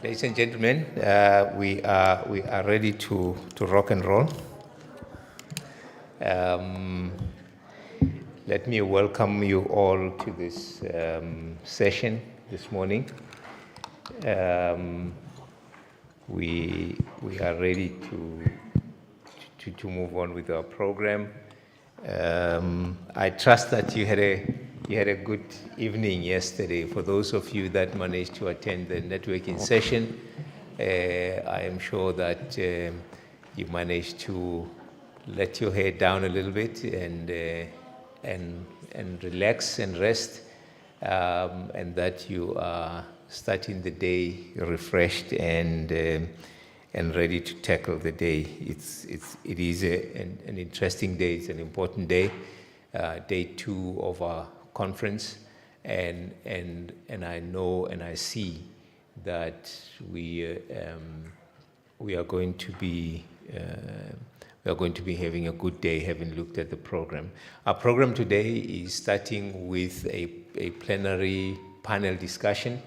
Ladies and gentlemen, we are ready to rock and roll. Let me welcome you all to this session this morning. We are ready to move on with our program. I trust that you had a good evening yesterday. For those of you that managed to attend the networking session, I am sure that you managed to let your head down a little bit and relax and rest, and that you are starting the day refreshed and ready to tackle the day. It is an interesting day. It's an important day, day 2 of our conference, and I know and I see that we are going to be having a good day, having looked at the program. Our program today is starting with a plenary panel discussion,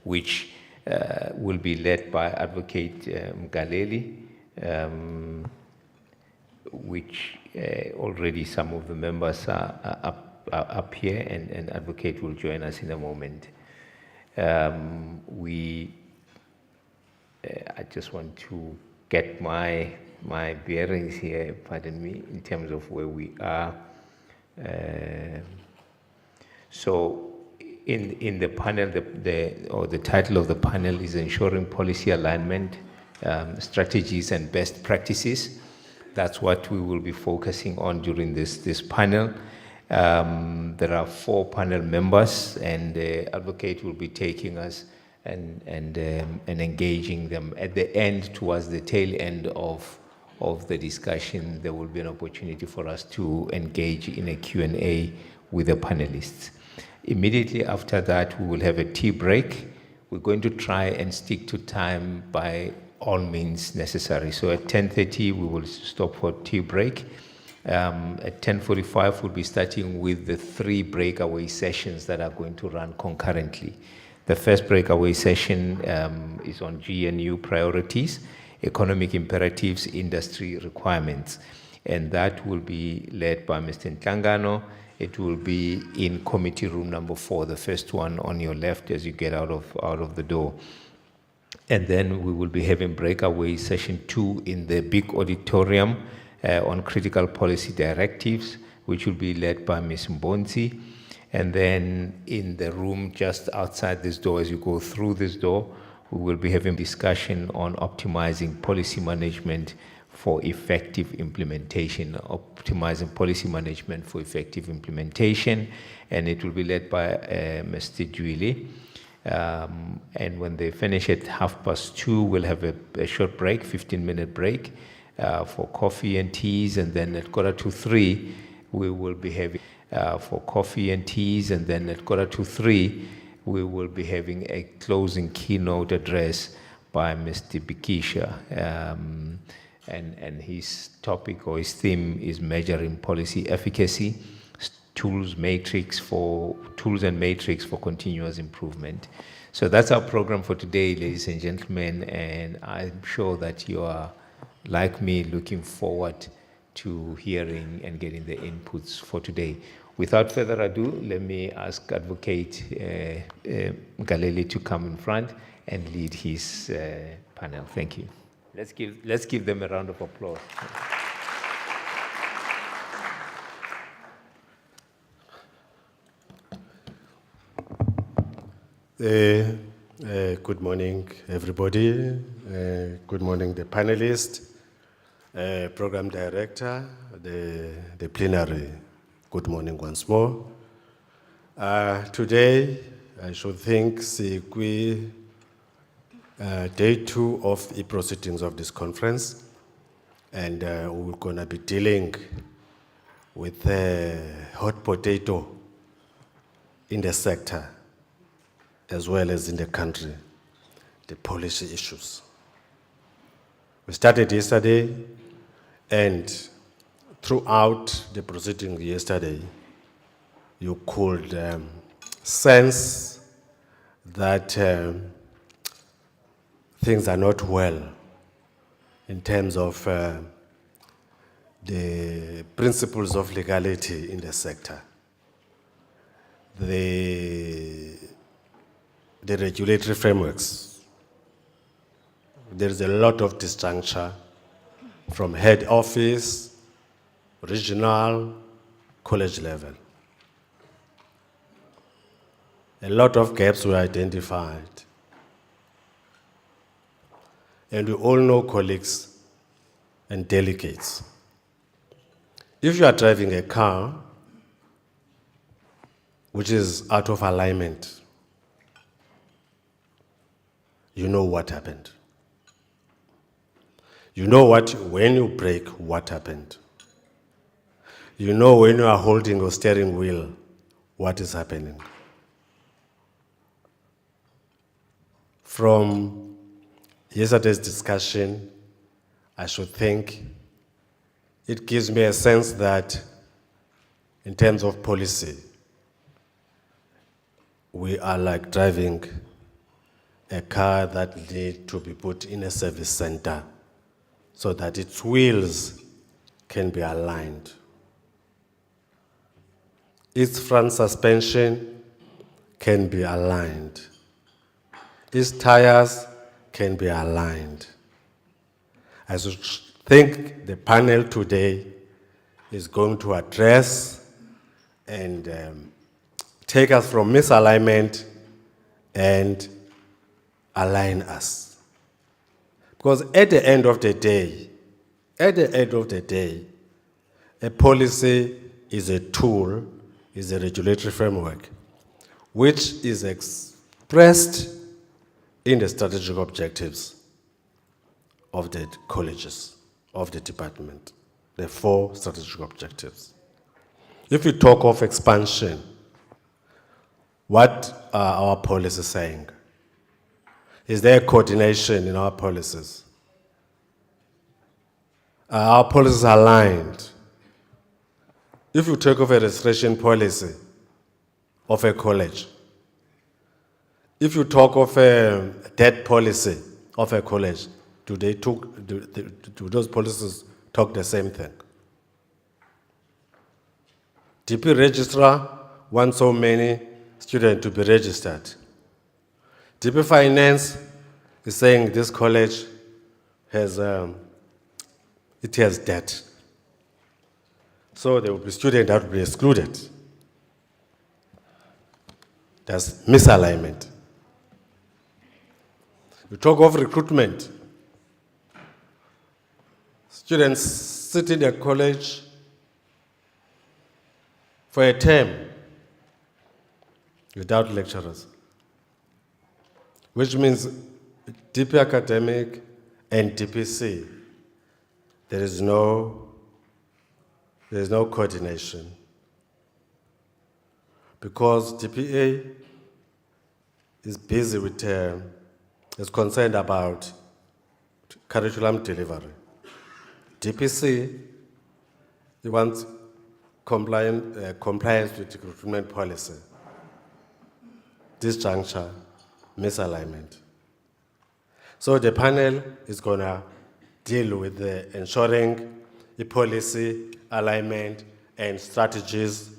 which will be led by Advocate Mgaleli, which already some of the members are up here, and Advocate will join us in a moment. I just want to get my bearings here, pardon me, in terms of where we are. So in the panel, the title of the panel is Ensuring Policy Alignment, Strategies and Best Practices. That's what we will be focusing on during this panel. There are 4 panel members, and the Advocate will be taking us and engaging them. At the end, towards the tail end of the discussion, there will be an opportunity for us to engage in a Q&A with the panelists. Immediately after that, we will have a tea break. We're going to try and stick to time by all means necessary. So at 10:30, we will stop for tea break. At 10:45, we'll be starting with the 3 breakaway sessions that are going to run concurrently. The first breakaway session is on GNU priorities, economic imperatives, industry requirements, and that will be led by Mr. Ntlangano. It will be in committee room number 4, the first one on your left as you get out of the door. And then we will be having breakaway session 2 in the big auditorium on critical policy directives, which will be led by Ms. Mbonzi. And then in the room just outside this door, as you go through this door, we will be having discussion on optimizing policy management for effective implementation, and it will be led by Mr. Juili. And when they finish at 2:30, we'll have a short break, 15-minute break for coffee and teas, and then at 3:15, we will be having we will be having a closing keynote address by Mr. Bikisha. And his topic or his theme is measuring policy efficacy, tools and matrix for continuous improvement. So that's our program for today, ladies and gentlemen, and I'm sure that you are, like me, looking forward to hearing and getting the inputs for today. Without further ado, let me ask Advocate Mgaleli to come in front and lead his panel. Thank you. Let's give them a round of applause. Good morning, everybody. Good morning, the panelists, program director, the plenary. Good morning once more. Today, I should think day 2 of the proceedings of this conference, and we're going to be dealing with the hot potato in the sector as well as in the country, the policy issues. We started yesterday, and throughout the proceedings yesterday, you could sense that things are not well in terms of the principles of legality in the sector. The regulatory frameworks. There is a lot of disjuncture from head office, regional, college level. A lot of gaps were identified. And we all know colleagues and delegates. If you are driving a car which is out of alignment, you know what happened. You know when you brake, what happened. You know when you are holding your steering wheel, what is happening. From yesterday's discussion, I should think it gives me a sense that in terms of policy, we are like driving a car that needs to be put in a service center so that its wheels can be aligned. Its front suspension can be aligned. Its tires can be aligned. I should think the panel today is going to address and take us from misalignment and align us. Because at the end of the day, a policy is a tool, is a regulatory framework, which is expressed in the strategic objectives of the colleges, of the department, the 4 strategic objectives. If we talk of expansion, what are our policies saying? Is there coordination in our policies? Are our policies aligned? If you take off a registration policy of a college, if you talk of a debt policy of a college, do those policies talk the same thing? DP registrar wants so many students to be registered. DP Finance is saying this college has debt. So there will be students that will be excluded. That's misalignment. You talk of recruitment. Students sit in their college for a term without lecturers, which means DP Academic and DPC, there is no coordination, because DPA is busy with, is concerned about curriculum delivery. DPC, he wants compliance with the recruitment policy. Disjuncture, misalignment. So the panel is going to deal with the ensuring the policy, alignment, and strategies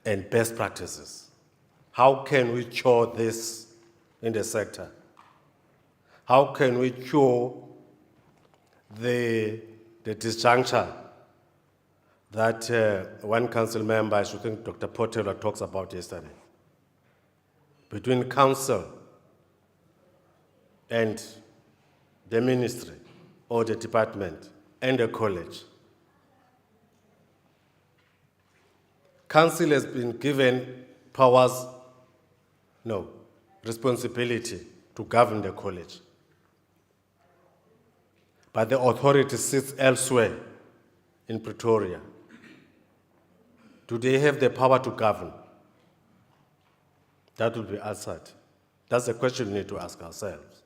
and best practices. How can we cure this in the sector? How can we cure the disjuncture that one council member, I should think Dr. Potela, talks about yesterday, between council and the ministry or the department and the college? Council has been given responsibility to govern the college. But the authority sits elsewhere in Pretoria. Do they have the power to govern? That will be answered. That's the question we need to ask ourselves.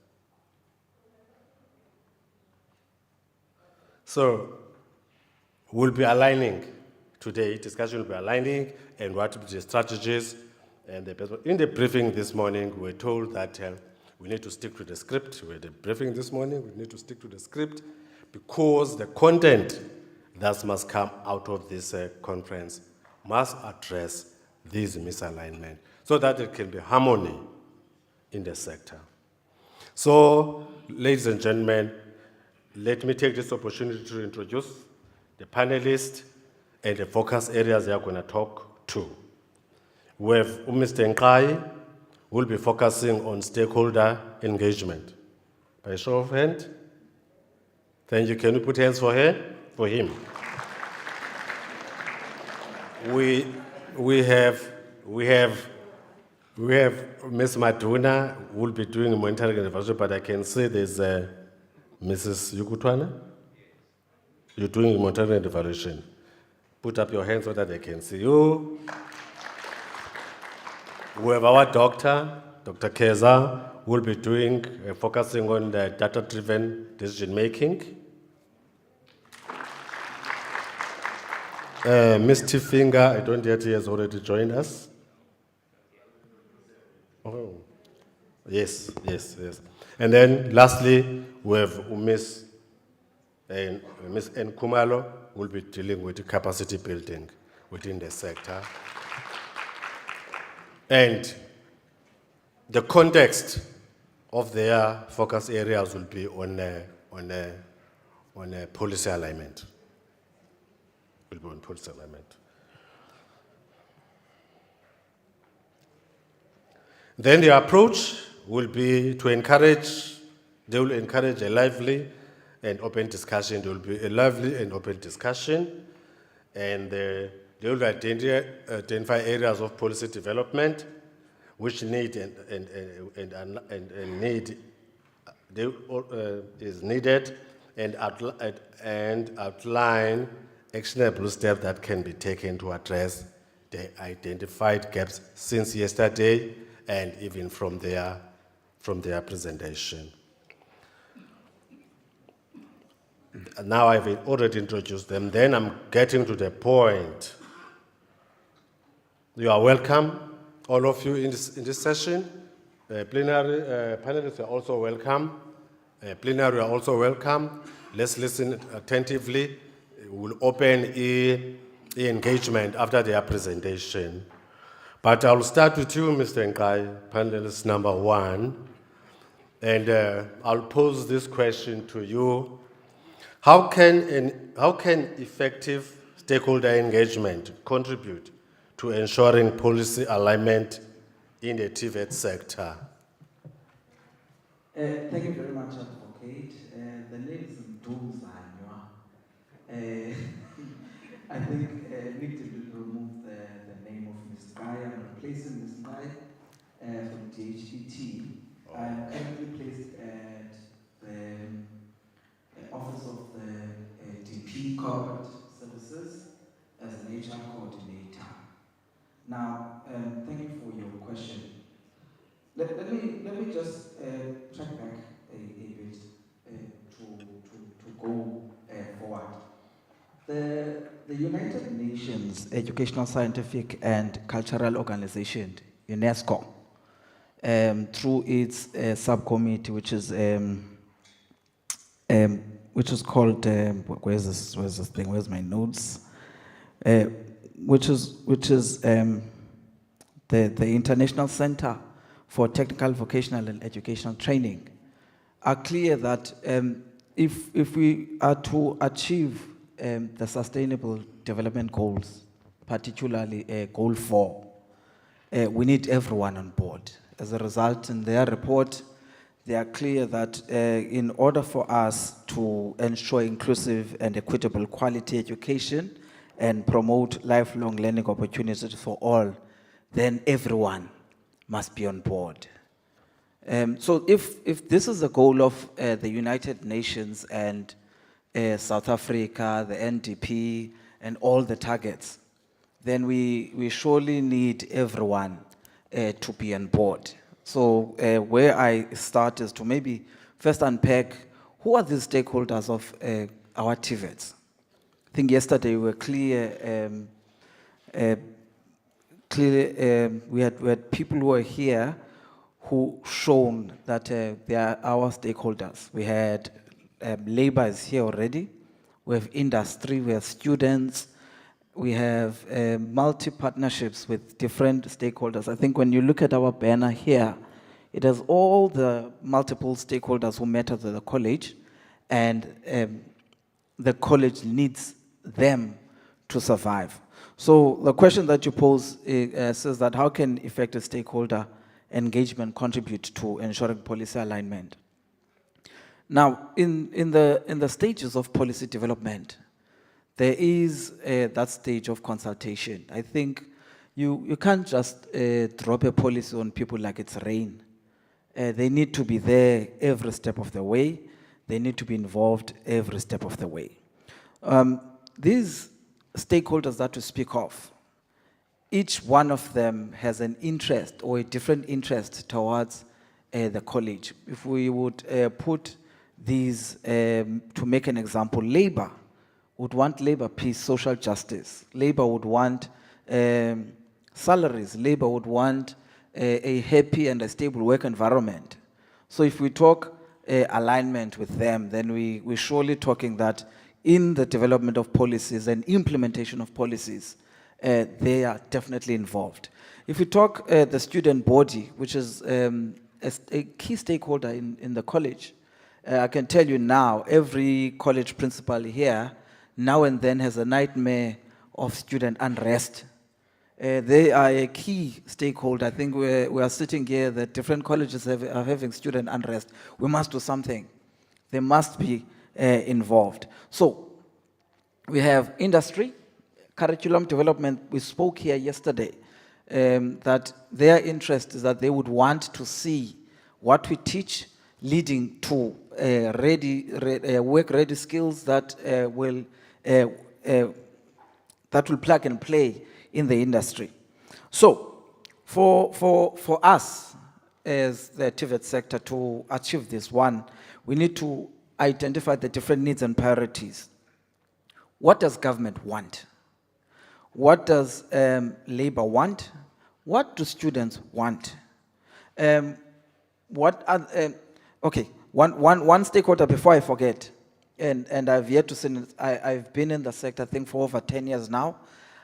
So we'll be aligning today, discussion will be aligning, and what will be the strategies and the best. In the briefing this morning, we were told that We need to stick to the script. We had a briefing this morning. We need to stick to the script because the content that must come out of this conference must address these misalignment so that there can be harmony in the sector. So, ladies and gentlemen, let me take this opportunity to introduce the panelists and the focus areas they are going to talk to. We have Mr. Nkai, who will be focusing on stakeholder engagement. By show of hand. Thank you. Can you put hands for her? For him. We have Ms. Maduna who will be doing monitoring and evaluation, but I can see there's Mrs. Yukutwana. You're doing monitoring and evaluation. Put up your hands so that they can see you. We have our doctor, Dr. Keza, who will be doing, focusing on the data-driven decision-making. Ms. Tifinga, I don't yet, he has already joined us. Oh, yes. And then lastly, we have Ms. Nkumalo, who will be dealing with the capacity building within the sector. And the context of their focus areas will be on policy alignment. Will be on policy alignment. Then the approach will be to encourage, they will encourage a lively and open discussion. There will be a lively and open discussion, and they will identify areas of policy development which need is needed, and outline actionable steps that can be taken to address the identified gaps since yesterday and even from their presentation. Now I've already introduced them, then I'm getting to the point. You are welcome, all of you in this session. Plenary panelists are also welcome. Plenary are also welcome. Let's listen attentively. We'll open engagement after their presentation. But I'll start with you, Mr. Nkai, panelist number 1. And I'll pose this question to you. How can effective stakeholder engagement contribute to ensuring policy alignment in the TVET sector? Thank you very much, Advocate. The name is Ndumzanywa. I think we need to remove the name of Ms. Nkai. I'm replacing Ms. Nkai from THET. I'm currently placed at the Office of the DP Corporate Services as an HR coordinator. Now, thank you for your question. Let me just track back a bit to go forward. The United Nations Educational, Scientific and Cultural Organization, UNESCO, through its subcommittee, which is called where's this thing? Where's my notes? Which is the International Center for Technical, Vocational and Educational Training, are clear that if we are to achieve the Sustainable Development Goals, particularly Goal 4, we need everyone on board. As a result, in their report, they are clear that in order for us to ensure inclusive and equitable quality education and promote lifelong learning opportunities for all, then everyone must be on board. So if this is the goal of the United Nations and South Africa, the NDP, and all the targets, then we surely need everyone to be on board. So where I start is to maybe first unpack who are the stakeholders of our TVETs. I think yesterday we were clear. We had people who were here who shown that they are our stakeholders. We had labor is here already. We have industry, we have students, we have multi-partnerships with different stakeholders. I think when you look at our banner here, it has all the multiple stakeholders who matter to the college, and the college needs them to survive. So the question that you pose says that how can effective stakeholder engagement contribute to ensuring policy alignment? Now, in the stages of policy development, there is that stage of consultation. I think you can't just drop a policy on people like it's rain. They need to be there every step of the way. They need to be involved every step of the way. These stakeholders that we speak of, each one of them has an interest or a different interest towards the college. If we would put these, to make an example, labor would want labor peace, social justice. Labor would want salaries. Labor would want a happy and a stable work environment. So if we talk alignment with them, then we're surely talking that in the development of policies and implementation of policies, they are definitely involved. If we talk the student body, which is a key stakeholder in the college, I can tell you now, every college principal here now and then has a nightmare of student unrest. They are a key stakeholder. I think we are sitting here that different colleges are having student unrest. We must do something. They must be involved. So we have industry, curriculum development. We spoke here yesterday that their interest is that they would want to see what we teach leading to work-ready skills that will plug and play in the industry. So for us as the TVET sector to achieve this one, we need to identify the different needs and priorities. What does government want? What does labor want? What do students want? Okay, one stakeholder before I forget, and I've yet to see, I've been in the sector, I think, for over 10 years now.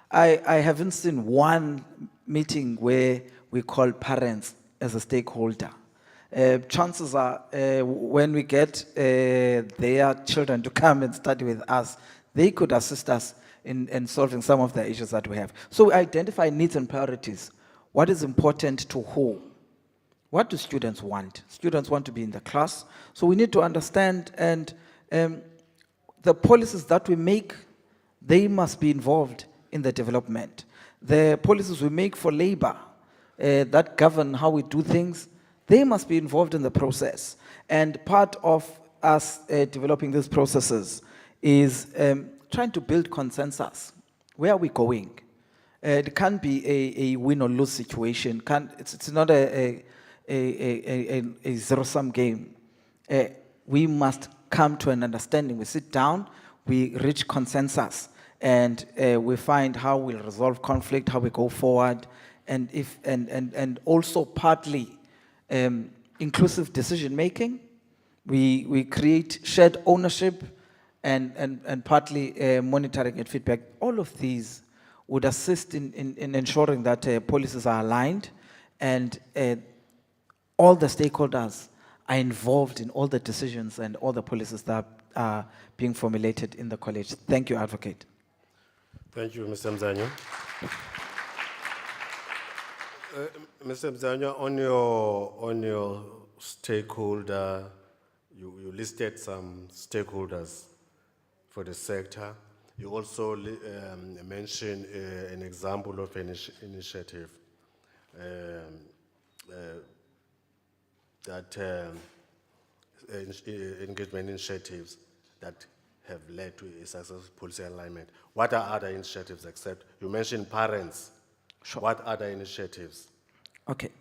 I haven't seen one meeting where we call parents as a stakeholder. Chances are, when we get their children to come and study with us, they could assist us in solving some of the issues that we have. So we identify needs and priorities. What is important to who? What do students want? Students want to be in the class. So we need to understand, and the policies that we make, they must be involved in the development. The policies we make for labor that govern how we do things, they must be involved in the process. And part of us developing these processes is trying to build consensus. Where are we going? It can't be a win or lose situation. It's not a zero-sum game. We must come to an understanding. We sit down, we reach consensus, and we find how we'll resolve conflict, how we go forward, and also partly inclusive decision making. We create shared ownership and partly monitoring and feedback. All of these would assist in ensuring that policies are aligned and all the stakeholders are involved in all the decisions and all the policies that are being formulated in the college. Thank you, Advocate. Thank you, Mr. Mzanyo. Mr. Mzanyo, on your stakeholder, you listed some stakeholders for the sector. You also mentioned an example of an initiative engagement initiatives that have led to a successful policy alignment. What are other initiatives except, you mentioned parents. Sure. What other initiatives? Okay.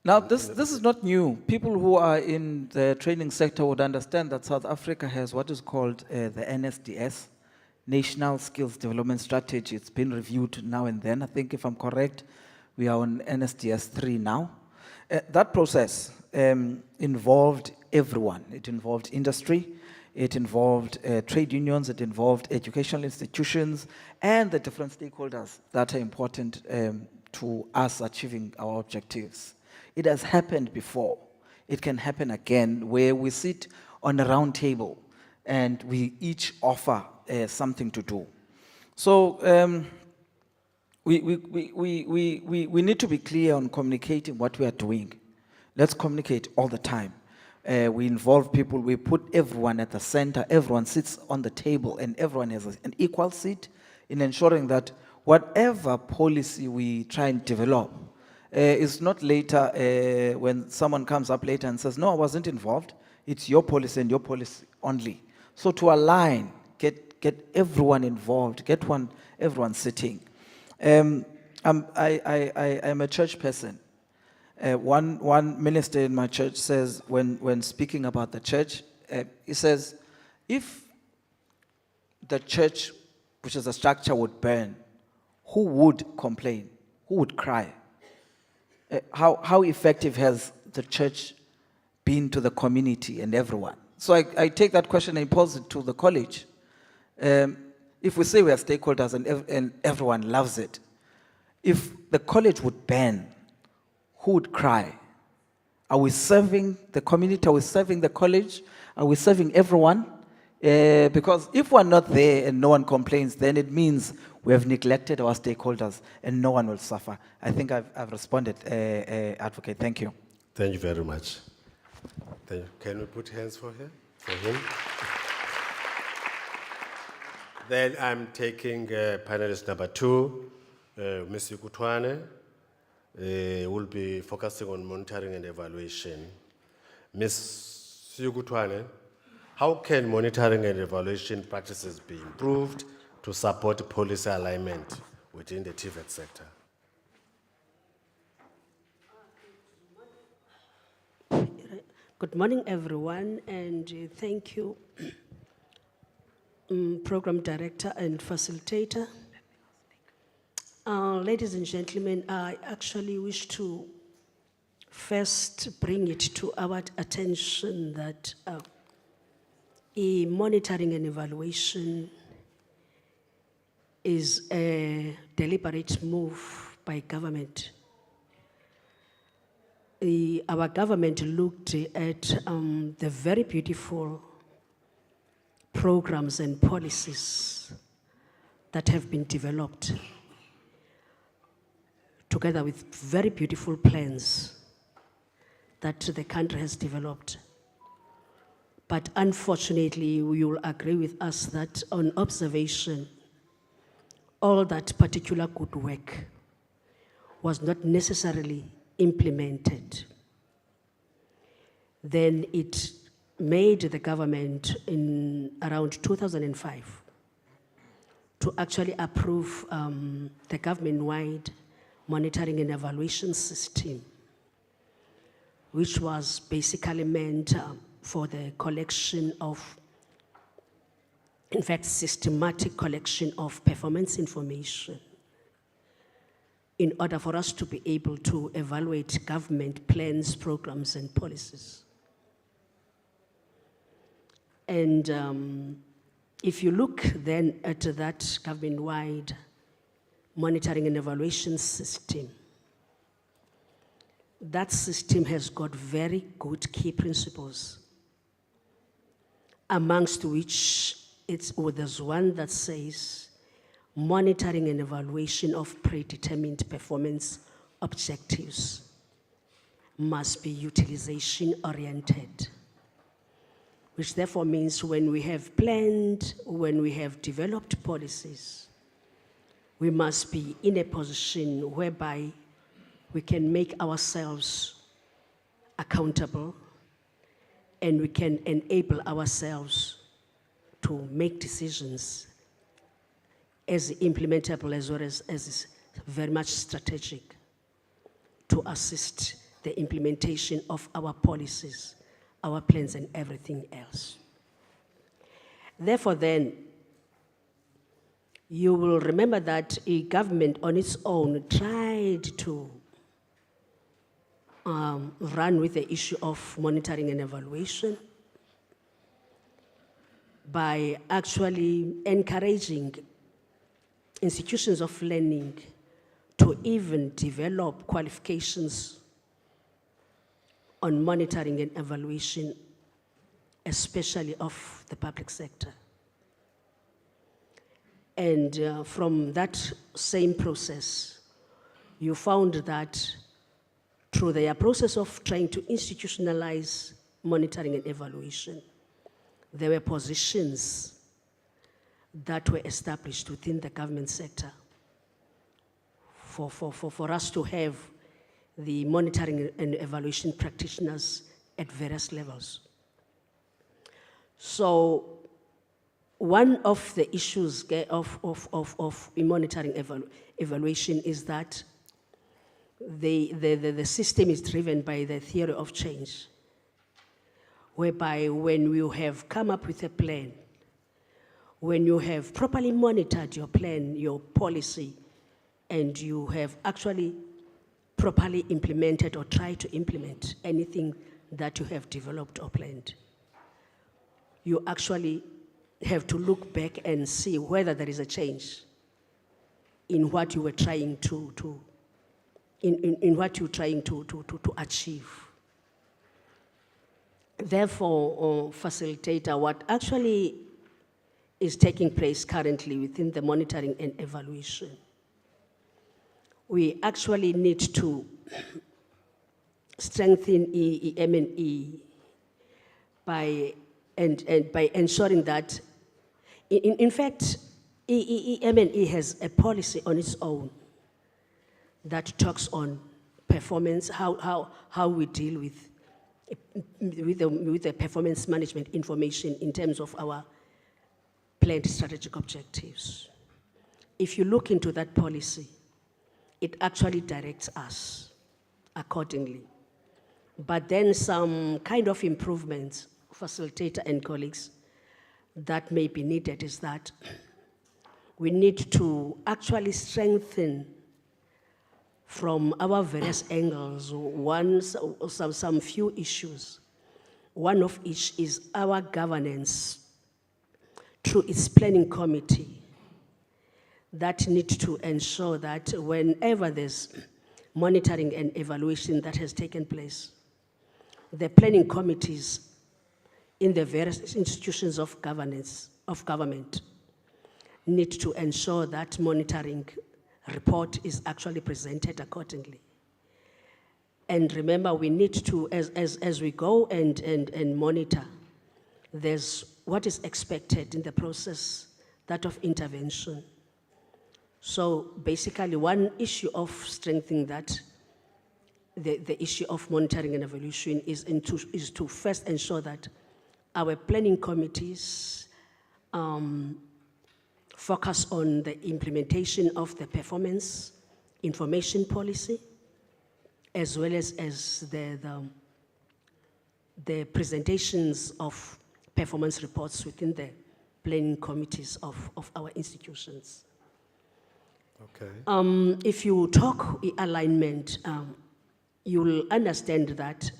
Now, this is not new. People who are in the training sector would understand that South Africa has what is called the NSDS, National Skills Development Strategy. It's been reviewed now and then. I think, if I'm correct, we are on NSDS 3 now. That process involved everyone. It involved industry, it involved trade unions, it involved educational institutions, and the different stakeholders that are important to us achieving our objectives. It has happened before. It can happen again, where we sit on a round table and we each offer something to do. So we need to be clear on communicating what we are doing. Let's communicate all the time. We involve people, we put everyone at the center, everyone sits on the table, and everyone has an equal seat in ensuring that whatever policy we try and develop is not later when someone comes up later and says, no, I wasn't involved. It's your policy and your policy only. So to align, get everyone involved, everyone sitting. I'm a church person. One minister in my church says, when speaking about the church, he says, if the church, which is a structure, would burn, who would complain? Who would cry? How effective has the church been to the community and everyone? So I take that question and pose it to the college. If we say we are stakeholders and everyone loves it, if the college would ban, who would cry? Are we serving the community? Are we serving the college? Are we serving everyone? Because if we're not there and no one complains, then it means we have neglected our stakeholders and no one will suffer. I think I've responded, Advocate. Thank you. Thank you very much. Thank you. Can we put hands for him? Then I'm taking panelist number 2, Ms. Yukutwane. Will be focusing on monitoring and evaluation. Ms. Yukutwane, how can monitoring and evaluation practices be improved to support policy alignment within the TVET sector? Good morning, everyone, and thank you, Program Director and Facilitator. Ladies and gentlemen, I actually wish to first bring it to our attention that monitoring and evaluation is a deliberate move by government. Our government looked at the very beautiful programs and policies that have been developed together with very beautiful plans that the country has developed. But unfortunately, you will agree with us that on observation, all that particular good work was not necessarily implemented. Then it made the government in around 2005 to actually approve the government-wide monitoring and evaluation system, which was basically meant for the collection of, in fact, systematic collection of performance information in order for us to be able to evaluate government plans, programs, and policies. And if you look then at that government-wide monitoring and evaluation system, that system has got very good key principles, amongst which there's one that says monitoring and evaluation of predetermined performance objectives must be utilization-oriented, which therefore means when we have planned, when we have developed policies, we must be in a position whereby we can make ourselves accountable and we can enable ourselves to make decisions as implementable as well as very much strategic to assist the implementation of our policies, our plans, and everything else. Therefore then, you will remember that a government on its own tried to run with the issue of monitoring and evaluation by actually encouraging institutions of learning to even develop qualifications on monitoring and evaluation, especially of the public sector. And from that same process, you found that through their process of trying to institutionalize monitoring and evaluation, there were positions that were established within the government sector for us to have the monitoring and evaluation practitioners at various levels. So one of the issues of monitoring evaluation is that the system is driven by the theory of change, whereby when you have come up with a plan, when you have properly monitored your plan, your policy, and you have actually properly implemented or tried to implement anything that you have developed or planned, you actually have to look back and see whether there is a change in what you were trying to achieve. Therefore, facilitator, what actually is taking place currently within the monitoring and evaluation, we actually need to strengthen EM&E by ensuring that, in fact, EM&E has a policy on its own that talks on performance, how we deal with the performance management information in terms of our planned strategic objectives. If you look into that policy, it actually directs us accordingly. But then some kind of improvements, facilitator and colleagues, that may be needed is that we need to actually strengthen from our various angles, some few issues. One of which is our governance through its planning committee that need to ensure that whenever there's monitoring and evaluation that has taken place, the planning committees in the various institutions of government need to ensure that monitoring report is actually presented accordingly. And remember, we need to, as we go and monitor, there's what is expected in the process, that of intervention. So basically, one issue of strengthening that, the issue of monitoring and evaluation is to first ensure that our planning committees focus on the implementation of the performance information policy, as well as the presentations of performance reports within the planning committees of our institutions. Okay. If you talk alignment, you'll understand that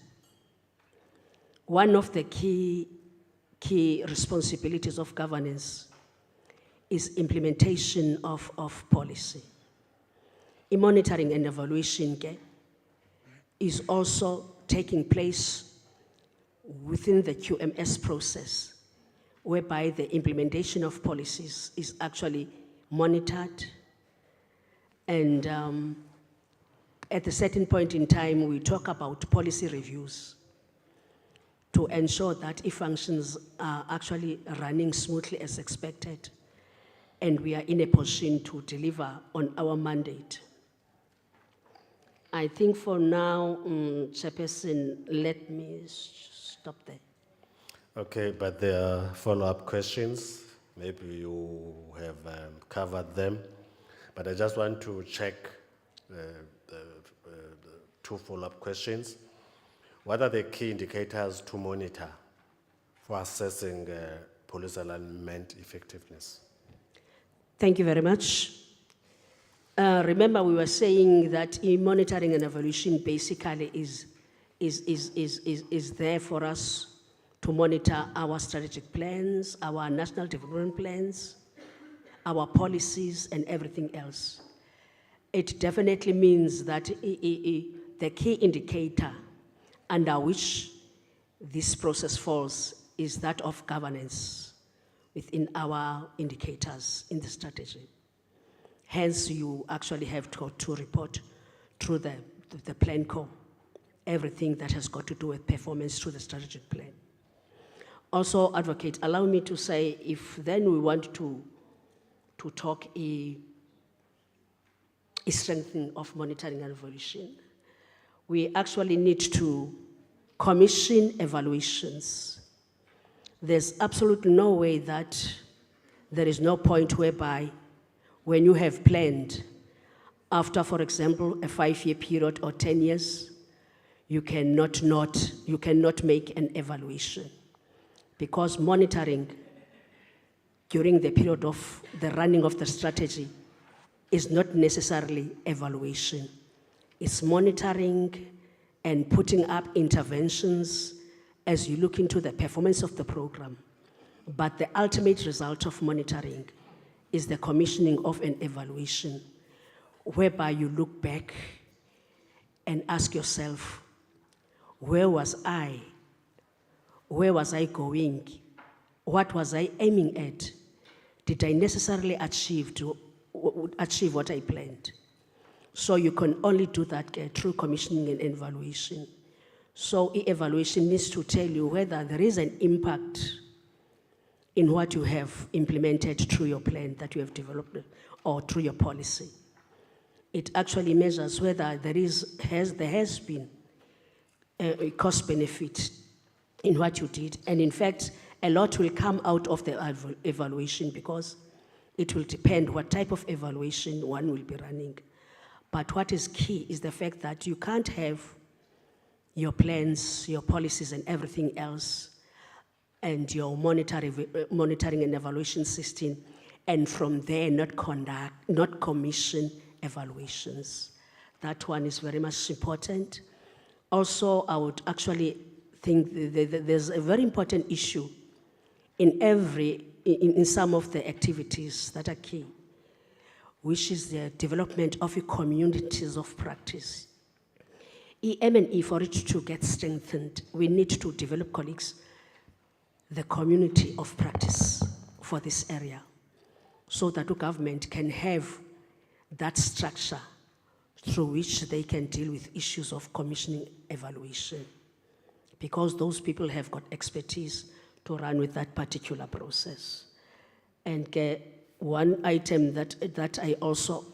one of the key responsibilities of governance is implementation of policy. In monitoring and evaluation is also taking place within the QMS process, whereby the implementation of policies is actually monitored, and at a certain point in time, we talk about policy reviews to ensure that if functions are actually running smoothly as expected, and we are in a position to deliver on our mandate. I think for now, Chairperson, let me stop there. Okay, but there are follow-up questions. Maybe you have covered them. But I just want to check the two follow-up questions. What are the key indicators to monitor for assessing police alignment effectiveness? Thank you very much. remember we were saying that monitoring and evaluation basically is there for us to monitor our strategic plans, our national development plans, our policies, and everything else. It definitely means that the key indicator under which this process falls is that of governance within our indicators in the strategy. Hence, you actually have to report through the plan core, everything that has got to do with performance through the strategic plan. Also, Advocate, allow me to say, if then we want to talk a strengthening of monitoring and evaluation, we actually need to commission evaluations. There's absolutely no way that there is no point whereby when you have planned, after, for example, a 5-year period or 10 years, you cannot make an evaluation. Because monitoring during the period of the running of the strategy is not necessarily evaluation. It's monitoring and putting up interventions as you look into the performance of the program. But the ultimate result of monitoring is the commissioning of an evaluation, whereby you look back and ask yourself, where was I? Where was I going? What was I aiming at? Did I necessarily achieve what I planned? So you can only do that through commissioning and evaluation. So evaluation needs to tell you whether there is an impact in what you have implemented through your plan that you have developed or through your policy. It actually measures whether there has been a cost benefit in what you did. And in fact, a lot will come out of the evaluation because it will depend what type of evaluation one will be running. But what is key is the fact that you can't have your plans, your policies, and everything else, and your monitoring and evaluation system, and from there not commission evaluations. That one is very much important. Also, I would actually think there's a very important issue in some of the activities that are key, which is the development of communities of practice. M&E, for it to get strengthened, we need to develop, colleagues, the community of practice for this area, so that the government can have that structure through which they can deal with issues of commissioning evaluation, because those people have got expertise to run with that particular process. And one item that I also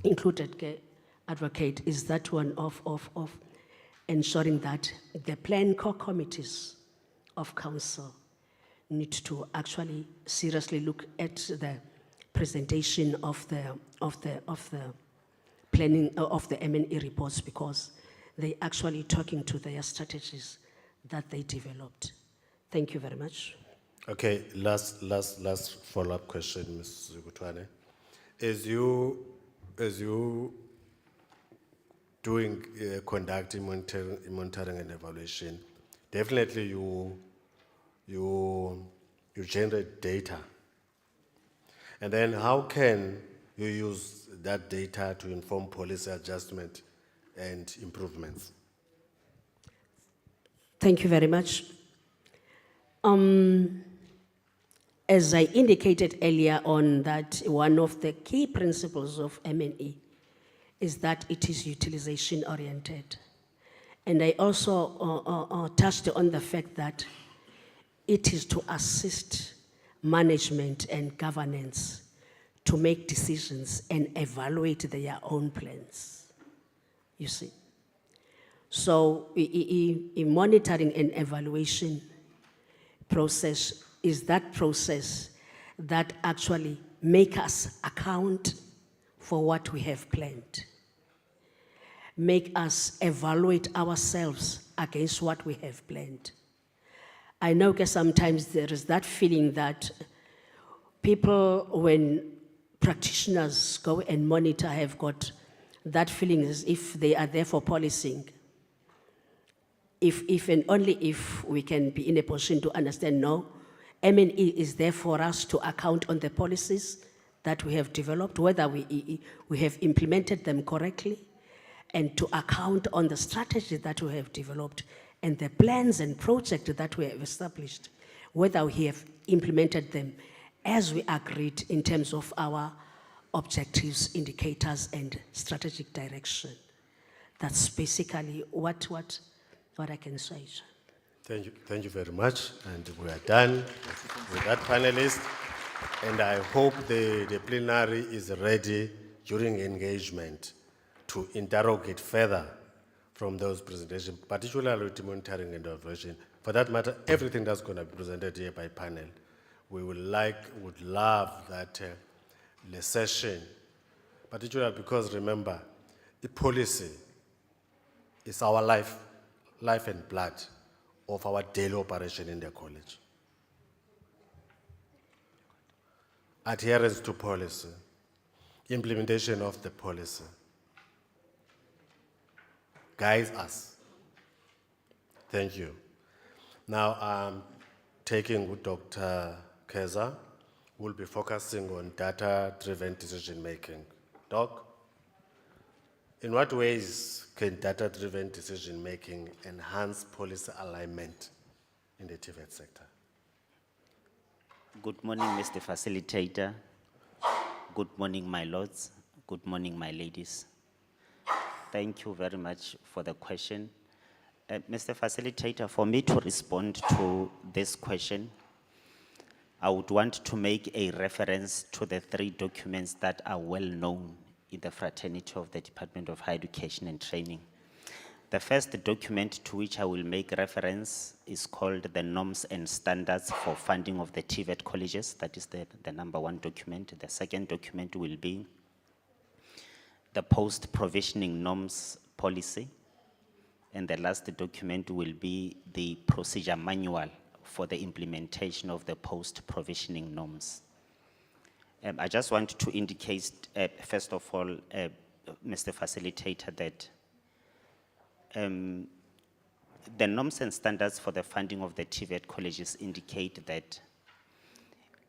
included, Advocate, is that one of ensuring that the plan core committees of council need to actually seriously look at the presentation of the planning of the M&E reports, because they actually talking to their strategies that they developed. Thank you very much. Okay, last follow-up question, Ms. Zugutwane. As you doing conducting monitoring and evaluation, definitely you generate data, and then how can you use that data to inform policy adjustment and improvements? Thank you very much. As I indicated earlier on, that one of the key principles of M&E is that it is utilization oriented. And I also touched on the fact that it is to assist management and governance to make decisions and evaluate their own plans, you see. So a monitoring and evaluation process is that process that actually make us account for what we have planned, make us evaluate ourselves against what we have planned. I know sometimes there is that feeling that people, when practitioners go and monitor have got that feeling as if they are there for policing. If and only if we can be in a position to understand, no, M&E is there for us to account on the policies that we have developed, whether we have implemented them correctly, and to account on the strategy that we have developed and the plans and projects that we have established, whether we have implemented them as we agreed in terms of our objectives, indicators, and strategic direction. That's basically what I can say. Thank you very much, and we are done with that panelist. And I hope the plenary is ready during engagement to interrogate further from those presentations, particularly with monitoring and evaluation. For that matter, everything that's going to be presented here by panel, we would love that the session, particularly because remember, the policy is our life and blood of our daily operation in the college. Adherence to policy, implementation of the policy guides us. Thank you. Now I'm taking with Dr. Keza, who will be focusing on data-driven decision-making. Doc, in what ways can data-driven decision-making enhance policy alignment in the TVET sector? Good morning, Mr. Facilitator. Good morning, my lords. Good morning, my ladies. Thank you very much for the question. Mr. Facilitator, for me to respond to this question, I would want to make a reference to the 3 documents that are well known in the fraternity of the Department of Higher Education and Training. The first document to which I will make reference is called the Norms and Standards for Funding of the TVET Colleges. That is the number 1 document. The second document will be the Post-Provisioning Norms Policy. And the last document will be the Procedure Manual for the implementation of the post-provisioning norms. I just want to indicate, first of all, Mr. Facilitator, that the norms and standards for the funding of the TVET colleges indicate that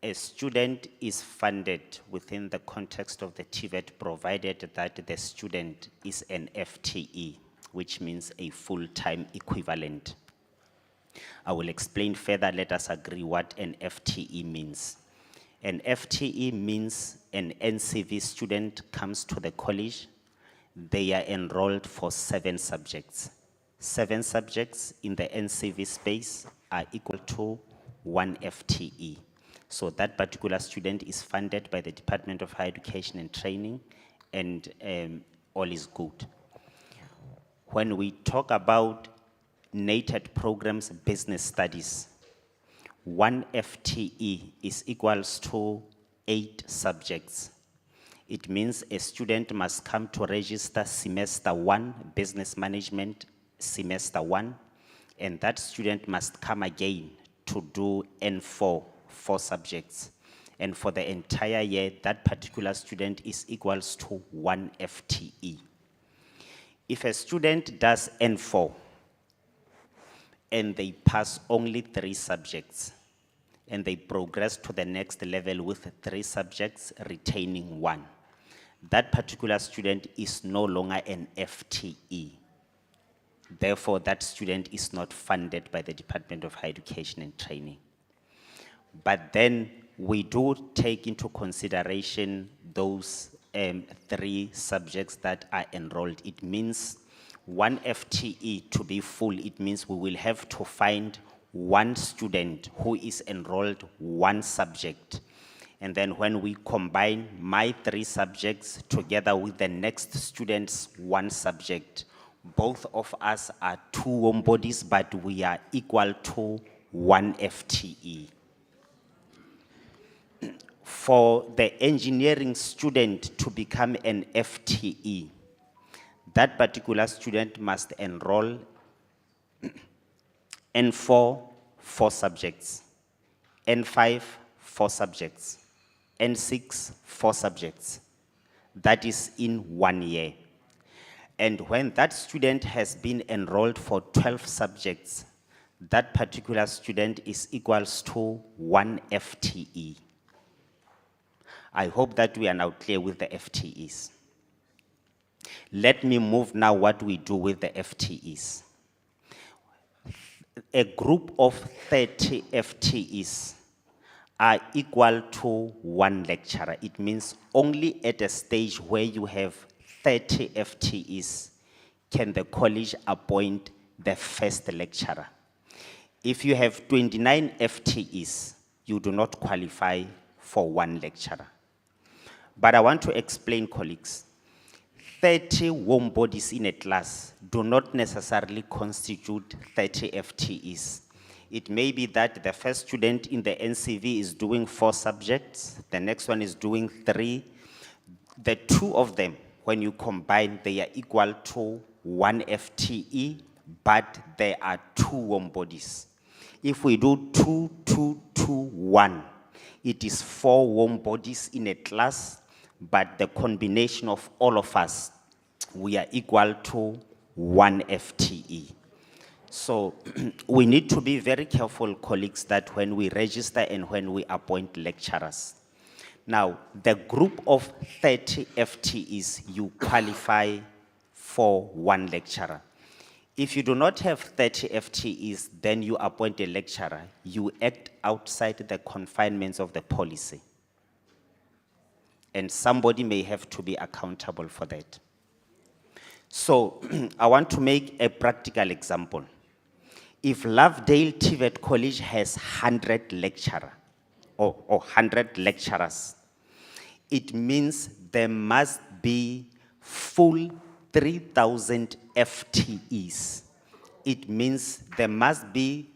a student is funded within the context of the TVET provided that the student is an FTE, which means a full-time equivalent. I will explain further. Let us agree what an FTE means. An FTE means an NCV student comes to the college. They are enrolled for 7 subjects. 7 subjects in the NCV space are equal to 1 FTE. So that particular student is funded by the Department of Higher Education and Training, and all is good. When we talk about NATED programs, business studies, 1 FTE is equals to 8 subjects. It means a student must come to register semester 1, business management semester 1, and that student must come again to do N4, 4 subjects. And for the entire year, that particular student is equals to 1 FTE. If a student does N4 and they pass only 3 subjects and they progress to the next level with 3 subjects retaining 1, that particular student is no longer an FTE. Therefore, that student is not funded by the Department of Higher Education and Training. But then we do take into consideration those 3 subjects that are enrolled. It means 1 FTE to be full. It means we will have to find 1 student who is enrolled 1 subject. And then when we combine my 3 subjects together with the next student's 1 subject, both of us are 2 warm bodies, but we are equal to 1 FTE. For the engineering student to become an FTE, that particular student must enroll N4, 4 subjects, N5, 4 subjects, N6, 4 subjects. That is in 1 year. And when that student has been enrolled for 12 subjects, that particular student is equals to 1 FTE. I hope that we are now clear with the FTEs. Let me move now what we do with the FTEs. A group of 30 FTEs are equal to 1 lecturer. It means only at a stage where you have 30 FTEs can the college appoint the first lecturer. If you have 29 FTEs, you do not qualify for 1 lecturer. But I want to explain, colleagues, 30 warm bodies in a class do not necessarily constitute 30 FTEs. It may be that the first student in the NCV is doing 4 subjects, the next one is doing 3. The 2 of them, when you combine, they are equal to 1 FTE, but there are 2 warm bodies. If we do 2, 2, 2, 1, it is 4 warm bodies in a class, but the combination of all of us, we are equal to 1 FTE. So we need to be very careful, colleagues, that when we register and when we appoint lecturers. Now, the group of 30 FTEs, you qualify for 1 lecturer. If you do not have 30 FTEs, then you appoint a lecturer. You act outside the confinements of the policy. And somebody may have to be accountable for that. So I want to make a practical example. If Lovedale TVET College has 100 lecturers or 100 lecturers, it means there must be full 3,000 FTEs. It means there must be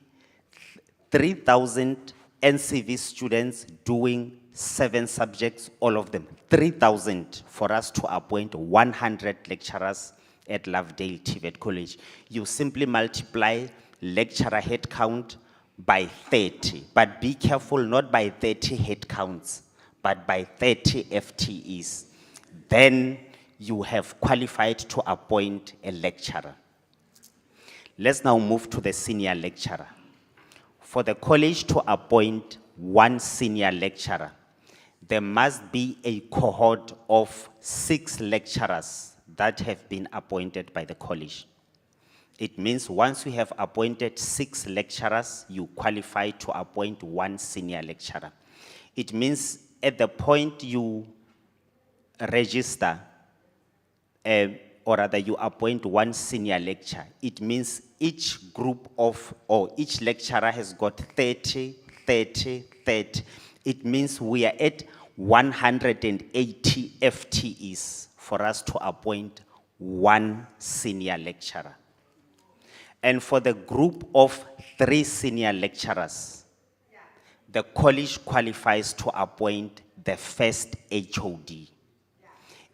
3,000 NCV students doing 7 subjects, all of them. 3,000 for us to appoint 100 lecturers at Lovedale TVET College. You simply multiply lecturer head count by 30, but be careful, not by 30 head counts, but by 30 FTEs. Then you have qualified to appoint a lecturer. Let's now move to the senior lecturer. For the college to appoint 1 senior lecturer, there must be a cohort of 6 lecturers that have been appointed by the college. It means once you have appointed 6 lecturers, you qualify to appoint 1 senior lecturer. It means at the point you register, or rather you appoint 1 senior lecturer, it means each group of, or each lecturer has got 30, 30, 30. It means we are at 180 FTEs for us to appoint 1 senior lecturer. And for the group of 3 senior lecturers, the college qualifies to appoint the first HOD.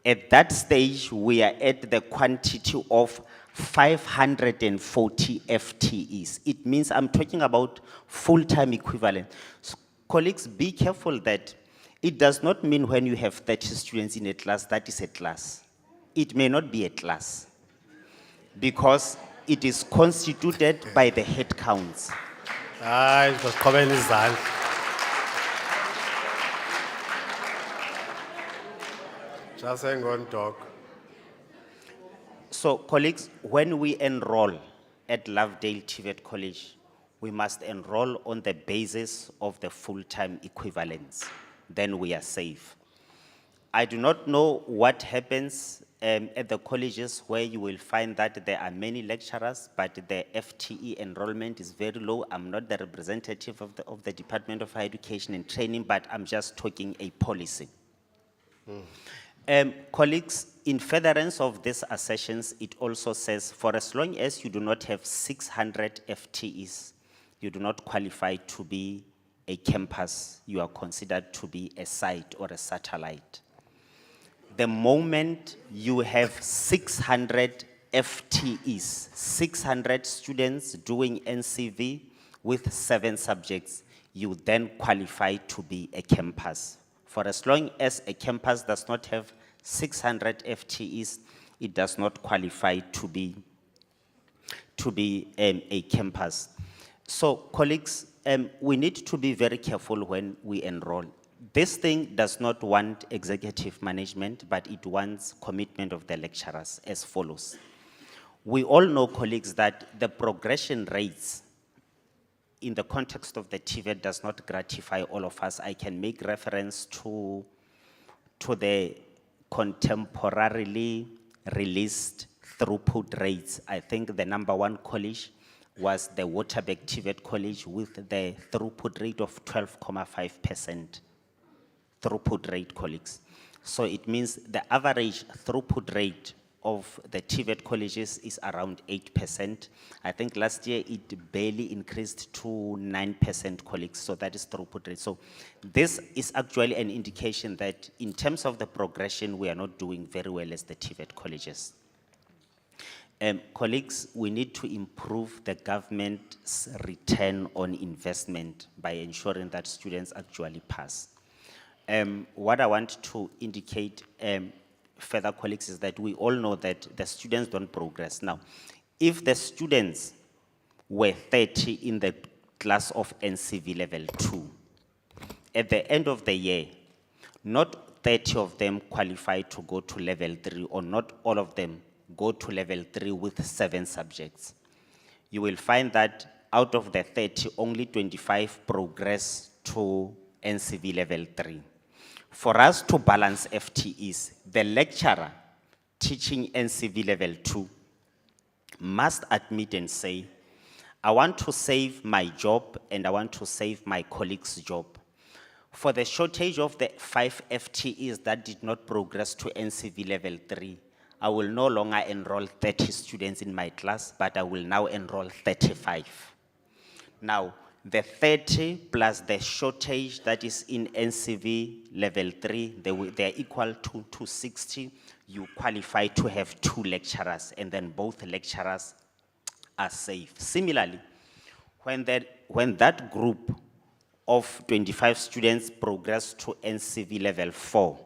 At that stage, we are at the quantity of 540 FTEs. It means I'm talking about full-time equivalent. So, colleagues, be careful that it does not mean when you have 30 students in a class, that is a class. It may not be a class because it is constituted by the head counts. Just hang on, Doc. So, colleagues, when we enroll at Lovedale TVET College, we must enroll on the basis of the full-time equivalents. Then we are safe. I do not know what happens at the colleges where you will find that there are many lecturers, but the FTE enrollment is very low. I'm not the representative of the Department of Higher Education and Training, but I'm just talking a policy. Colleagues, in furtherance of these assertions, it also says for as long as you do not have 600 FTEs, you do not qualify to be a campus. You are considered to be a site or a satellite. The moment you have 600 FTEs, 600 students doing NCV with 7 subjects, you then qualify to be a campus For as long as a campus does not have 600 FTEs, it does not qualify to be a campus. So colleagues, we need to be very careful when we enroll. This thing does not want executive management, but it wants commitment of the lecturers as follows. We all know, colleagues, that the progression rates in the context of the TVET does not gratify all of us. I can make reference to the contemporarily released throughput rates. I think the #1 college was the Waterberg TVET College with the throughput rate of 12.5% throughput rate, colleagues. So it means the average throughput rate of the TVET colleges is around 8%. I think last year it barely increased to 9%, colleagues, so that is throughput rate. So this is actually an indication that in terms of the progression, we are not doing very well as the TVET colleges. Colleagues, we need to improve the government's return on investment by ensuring that students actually pass. What I want to indicate further, colleagues, is that we all know that the students don't progress. Now, if the students were 30 in the class of NCV level 2, at the end of the year, not 30 of them qualify to go to level 3, or not all of them go to level 3 with 7 subjects. You will find that out of the 30, only 25 progress to NCV level 3. For us to balance FTEs, the lecturer teaching NCV level 2 must admit and say, I want to save my job and I want to save my colleague's job. For the shortage of the 5 FTEs that did not progress to NCV level 3, I will no longer enroll 30 students in my class, but I will now enroll 35. Now, the 30 plus the shortage that is in NCV level 3, they are equal to 60. You qualify to have 2 lecturers, and then both lecturers are safe. Similarly, when that group of 25 students progress to NCV level 4,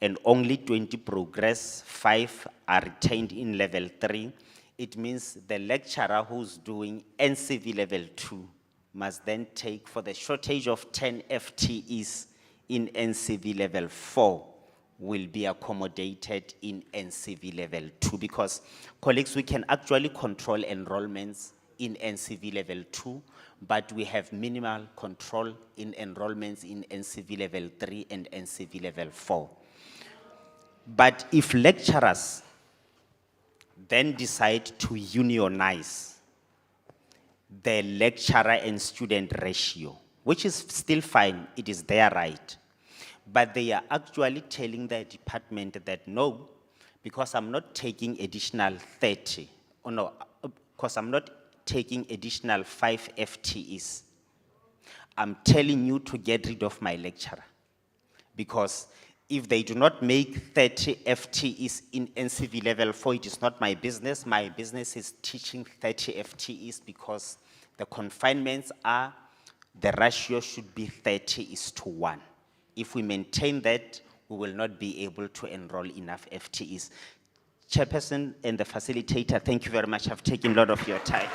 and only 20 progress, 5 are retained in level 3, it means the lecturer who's doing NCV level 2 must then take, for the shortage of 10 FTEs in NCV level 4, will be accommodated in NCV level 2. Because, colleagues, we can actually control enrollments in NCV level 2, but we have minimal control in enrollments in NCV level 3 and NCV level 4. But if lecturers then decide to unionize the lecturer and student ratio, which is still fine, it is their right. But they are actually telling the department that no, because I'm not taking additional 30, or no, because I'm not taking additional 5 FTEs, I'm telling you to get rid of my lecturer. Because if they do not make 30 FTEs in NCV level 4, it is not my business. My business is teaching 30 FTEs because the confinements are, the ratio should be 30:1. If we maintain that, we will not be able to enroll enough FTEs. Chairperson and the facilitator, thank you very much. I've taken a lot of your time.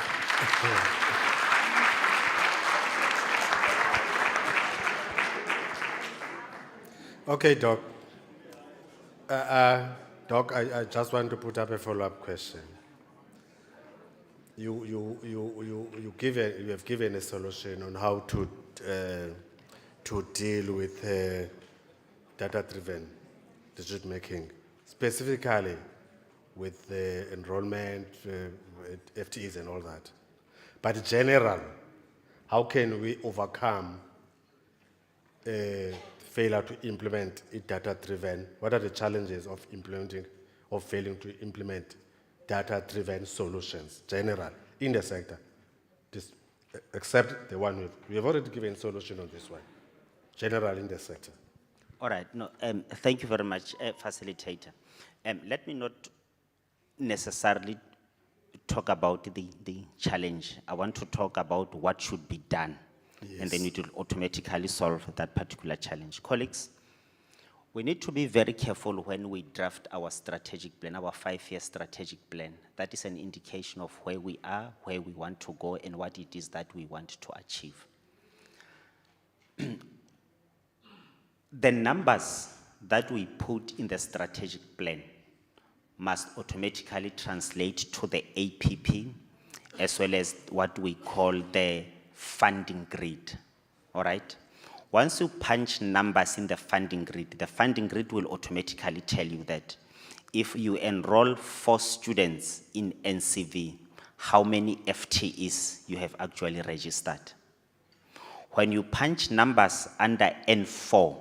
Okay, Doc. Doc, I just want to put up a follow-up question. You have given a solution on how to deal with data-driven decision making, specifically with the enrollment, FTEs, and all that. But in general, how can we overcome failure to implement it data-driven? What are the challenges of implementing or failing to implement data-driven solutions, general, in the sector? Except the one we have already given solution on this one, general in the sector. All right, no, thank you very much, facilitator. Let me not necessarily talk about the challenge. I want to talk about what should be done. Yes. And then it will automatically solve that particular challenge. Colleagues, We need to be very careful when we draft our strategic plan, our 5-year strategic plan. That is an indication of where we are, where we want to go, and what it is that we want to achieve. The numbers that we put in the strategic plan must automatically translate to the APP, as well as what we call the funding grid, all right? Once you punch numbers in the funding grid will automatically tell you that if you enroll 4 students in NCV, how many FTEs you have actually registered. When you punch numbers under N4,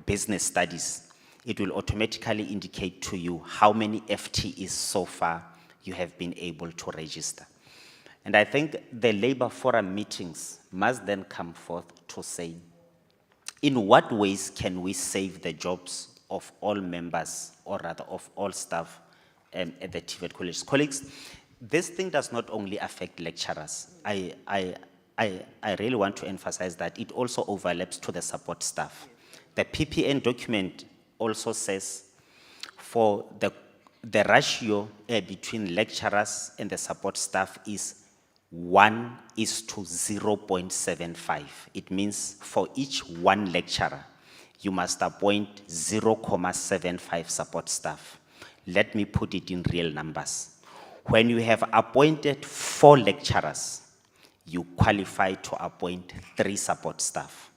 business studies, it will automatically indicate to you how many FTEs so far you have been able to register. And I think the labor forum meetings must then come forth to say, in what ways can we save the jobs of all members, or rather of all staff at the TVET college? Colleagues, this thing does not only affect lecturers. I really want to emphasize that it also overlaps to the support staff. The PPN document also says for the ratio between lecturers and the support staff is 1:0.75. It means for each 1 lecturer, you must appoint 0.75 support staff. Let me put it in real numbers. When you have appointed 4 lecturers, you qualify to appoint 3 support staff.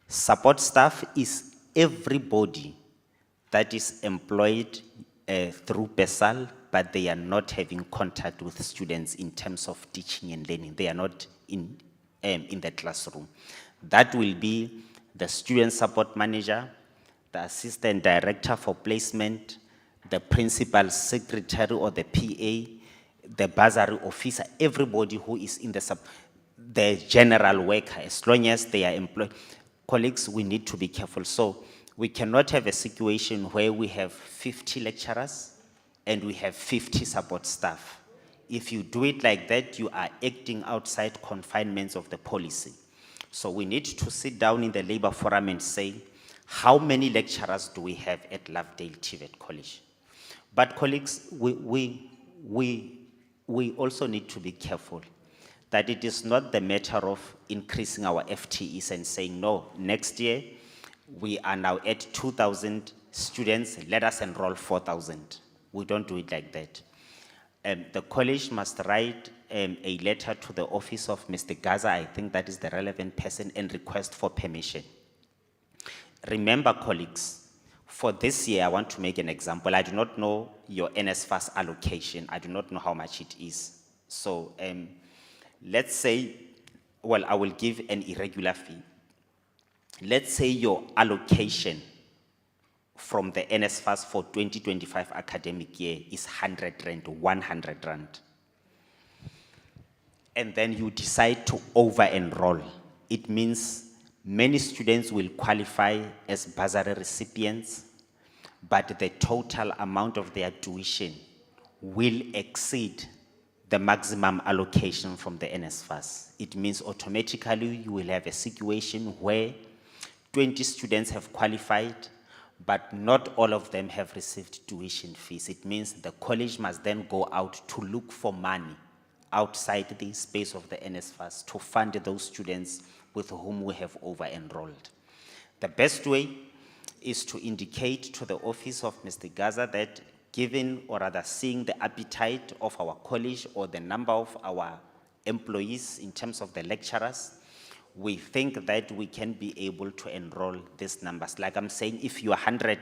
Support staff is everybody that is employed through PESAL, but they are not having contact with students in terms of teaching and learning. They are not in the classroom. That will be the student support manager, the assistant director for placement, the principal secretary or the PA, the bursary officer, everybody who is in the general worker, as long as they are employed. Colleagues, we need to be careful. So we cannot have a situation where we have 50 lecturers and we have 50 support staff. If you do it like that, you are acting outside confinements of the policy. So we need to sit down in the labor forum and say, how many lecturers do we have at Lovedale TVET College? But colleagues, we also need to be careful that it is not the matter of increasing our FTEs and saying, no, next year we are now at 2,000 students, let us enroll 4,000. We don't do it like that. The college must write a letter to the office of Mr. Gaza, I think that is the relevant person, and request for permission. Remember, colleagues, for this year, I want to make an example. I do not know your NSFAS allocation. I do not know how much it is. So let's say, well, I will give an irregular fee. Let's say your allocation from the NSFAS for 2025 academic year is 100 Rand, 100 Rand. And then you decide to over-enroll. It means many students will qualify as bursary recipients, but the total amount of their tuition will exceed the maximum allocation from the NSFAS. It means automatically you will have a situation where 20 students have qualified, but not all of them have received tuition fees. It means the college must then go out to look for money outside the space of the NSFAS to fund those students with whom we have over-enrolled. The best way is to indicate to the office of Mr. Gaza that given, or rather seeing the appetite of our college or the number of our employees in terms of the lecturers, we think that we can be able to enroll these numbers. Like I'm saying, if you are 100,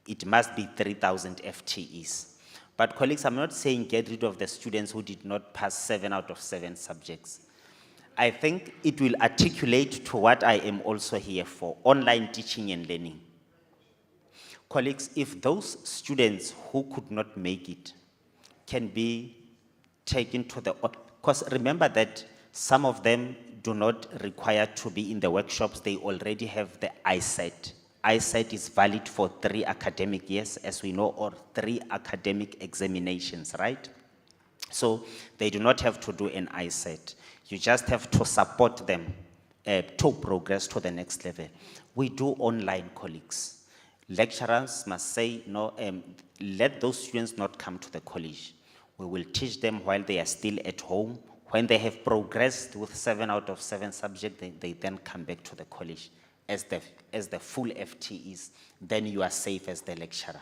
it must be 3,000 FTEs. But colleagues, I'm not saying get rid of the students who did not pass 7 out of 7 subjects. I think it will articulate to what I am also here for, online teaching and learning. Colleagues, if those students who could not make it can be taken to the, because remember that some of them do not require to be in the workshops, they already have the ISET. ISET is valid for 3 academic years, as we know, or 3 academic examinations, right? So they do not have to do an ISET. You just have to support them to progress to the next level. We do online, colleagues. Lecturers must say, no, let those students not come to the college. We will teach them while they are still at home. When they have progressed with 7 out of 7 subjects, they then come back to the college as the full FTEs. Then you are safe as the lecturer.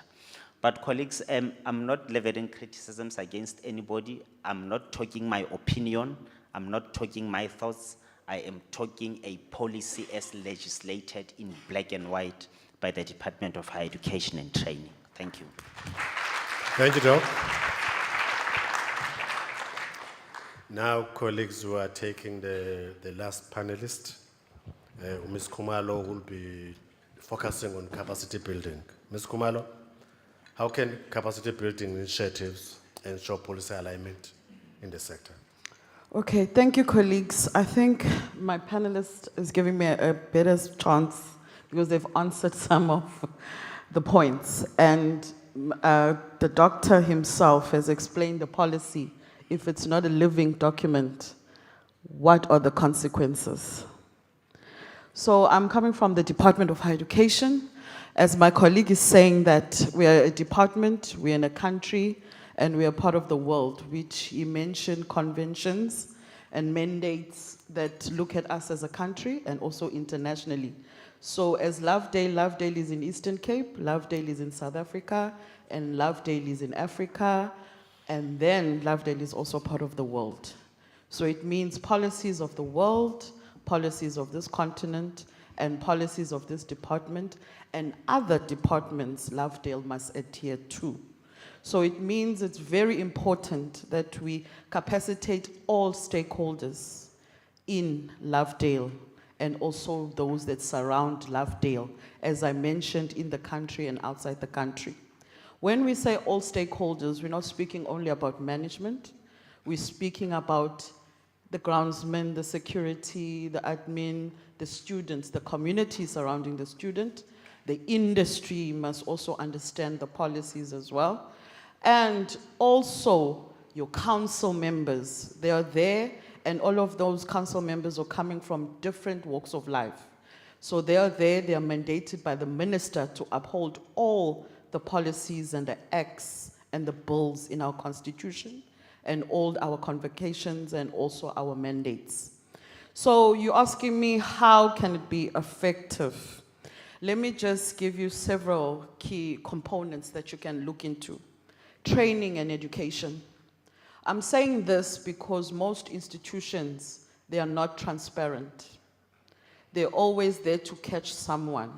But colleagues, I'm not leveling criticisms against anybody. I'm not talking my opinion. I'm not talking my thoughts. I am talking a policy as legislated in black and white by the Department of Higher Education and Training. Thank you. Thank you, Doc. Now, colleagues who are taking the last panelist, Ms. Kumalo will be focusing on capacity building. Ms. Kumalo, how can capacity building initiatives ensure policy alignment in the sector? Okay, thank you, colleagues. I think my panelist is giving me a better chance because they've answered some of the points. And the doctor himself has explained the policy. If it's not a living document, what are the consequences? So I'm coming from the Department of Higher Education. As my colleague is saying that we are a department, we're in a country, and we are part of the world, which he mentioned conventions and mandates that look at us as a country and also internationally. So as Lovedale is in Eastern Cape, Lovedale is in South Africa, and Lovedale is in Africa, and then Lovedale is also part of the world. So it means policies of the world, policies of this continent, and policies of this department, and other departments Lovedale must adhere to. So it means it's very important that we capacitate all stakeholders in Lovedale and also those that surround Lovedale, as I mentioned, in the country and outside the country. When we say all stakeholders, we're not speaking only about management. We're speaking about the groundsman, the security, the admin, the students, the community surrounding the student. The industry must also understand the policies as well. And also your council members, they are there, and all of those council members are coming from different walks of life. So they are there, they are mandated by the minister to uphold all the policies and the acts and the bills in our constitution and all our convocations and also our mandates. So you're asking me how can it be effective? Let me just give you several key components that you can look into. Training and education. I'm saying this because most institutions, they are not transparent. They're always there to catch someone,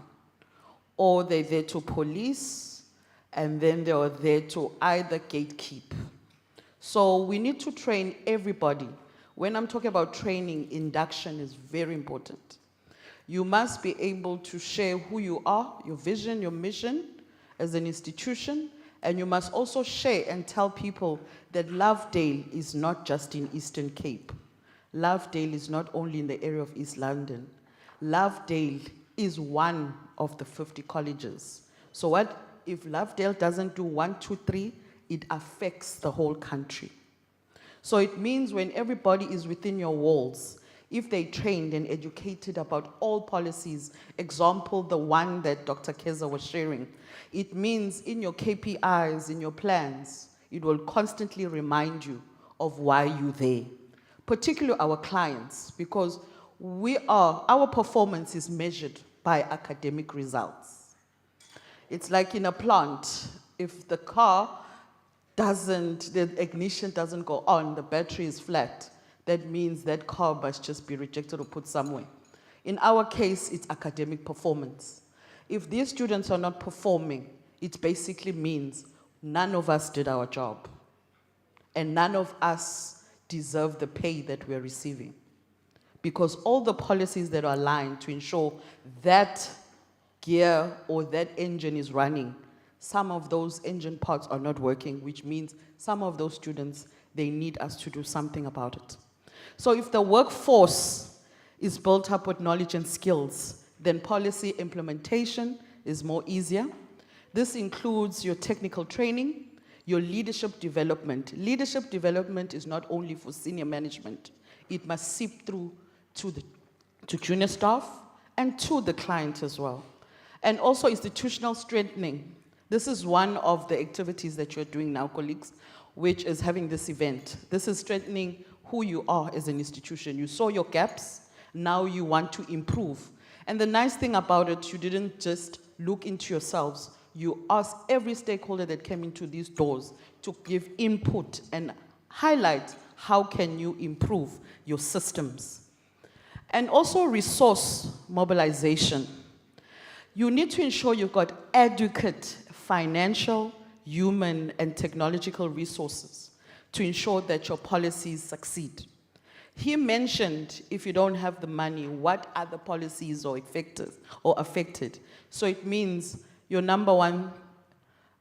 or they're there to police, and then they are there to either gatekeep. So we need to train everybody. When I'm talking about training, induction is very important. You must be able to share who you are, your vision, your mission as an institution, and you must also share and tell people that Lovedale is not just in Eastern Cape. Lovedale is not only in the area of East London. Lovedale is one of the 50 colleges. So what if Lovedale doesn't do 1, 2, 3, it affects the whole country. So it means when everybody is within your walls, if they trained and educated about all policies, example, the one that Dr. Keza was sharing, it means in your KPIs, in your plans, it will constantly remind you of why you're there. Particularly our clients, because our performance is measured by academic results. It's like in a plant, if the the ignition doesn't go on, the battery is flat, that means that car must just be rejected or put somewhere. In our case, it's academic performance. If these students are not performing, it basically means none of us did our job. And none of us deserve the pay that we're receiving. Because all the policies that are aligned to ensure that gear or that engine is running, some of those engine parts are not working, which means some of those students, they need us to do something about it. So if the workforce is built up with knowledge and skills, then policy implementation is more easier. This includes your technical training, your leadership development. Leadership development is not only for senior management. It must seep through to junior staff and to the client as well. And also institutional strengthening. This is one of the activities that you're doing now, colleagues, which is having this event. This is strengthening who you are as an institution. You saw your gaps, now you want to improve. And the nice thing about it, you didn't just look into yourselves. You asked every stakeholder that came into these doors to give input and highlight how can you improve your systems. And also resource mobilization. You need to ensure you've got adequate financial, human, and technological resources to ensure that your policies succeed. He mentioned if you don't have the money, what other policies are affected. So it means your number one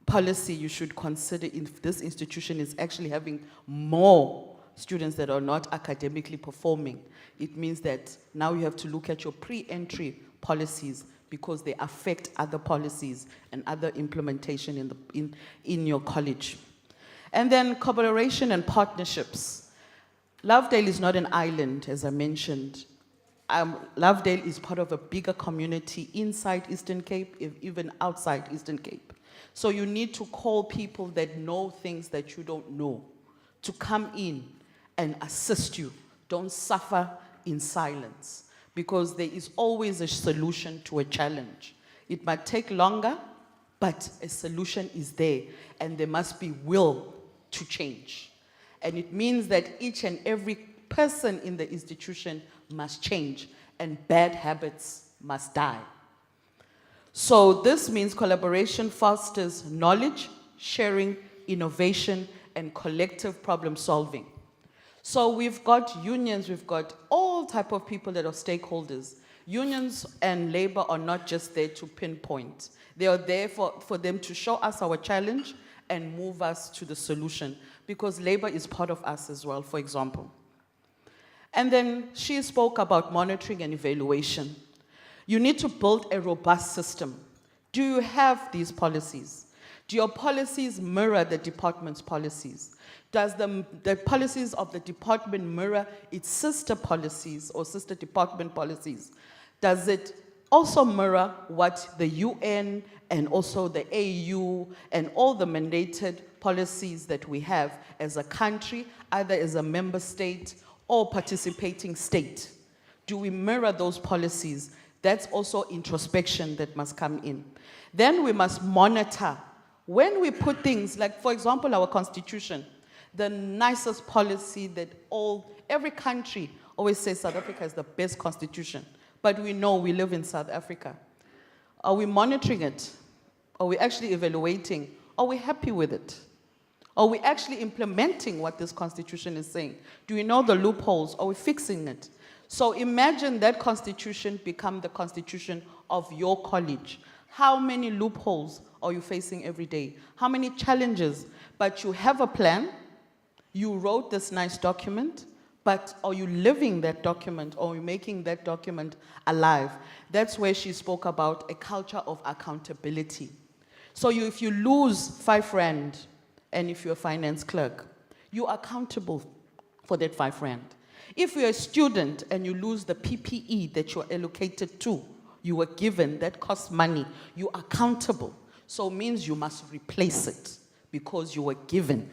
policy you should consider if this institution is actually having more students that are not academically performing. It means that now you have to look at your pre-entry policies because they affect other policies and other implementation in your college. And then collaboration and partnerships. Lovedale is not an island, as I mentioned. Lovedale is part of a bigger community inside Eastern Cape, even outside Eastern Cape. So you need to call people that know things that you don't know to come in and assist you. Don't suffer in silence, because there is always a solution to a challenge. It might take longer, but a solution is there, and there must be will to change. And it means that each and every person in the institution must change, and bad habits must die. So this means collaboration fosters knowledge, sharing, innovation, and collective problem solving. So we've got unions, we've got all type of people that are stakeholders. Unions and labor are not just there to pinpoint. They are there for them to show us our challenge and move us to the solution, because labor is part of us as well, for example. And then she spoke about monitoring and evaluation. You need to build a robust system. Do you have these policies? Do your policies mirror the department's policies? Does the policies of the department mirror its sister policies or sister department policies? Does it also mirror what the UN and also the AU and all the mandated policies that we have as a country, either as a member state or participating state? Do we mirror those policies? That's also introspection that must come in. Then we must monitor. When we put things, like for example, our constitution, the nicest policy that every country always says South Africa is the best constitution, but we know we live in South Africa. Are we monitoring it? Are we actually evaluating? Are we happy with it? Are we actually implementing what this constitution is saying? Do we know the loopholes? Are we fixing it? So imagine that constitution become the constitution of your college. How many loopholes are you facing every day? How many challenges? But you have a plan. You wrote this nice document, but are you living that document, or are you making that document alive? That's where she spoke about a culture of accountability. So if you lose 5 rand, and if you're a finance clerk, you're accountable for that 5 rand. If you're a student and you lose the PPE that you're allocated to, you were given, that costs money, you're accountable. So it means you must replace it because you were given.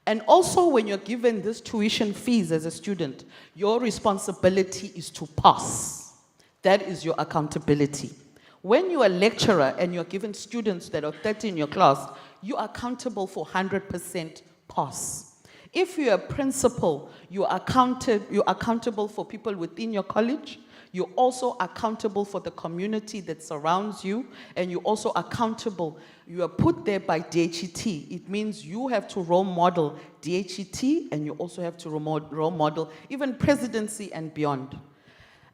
And also when you're given this tuition fees as a student, your responsibility is to pass. That is your accountability. When you're a lecturer and you're given students that are 30 in your class, you're accountable for 100% pass. If you're a principal, you're accountable for people within your college. You're also accountable for the community that surrounds you, and you're also accountable. You are put there by DHET. It means you have to role model DHET, and you also have to role model even presidency and beyond.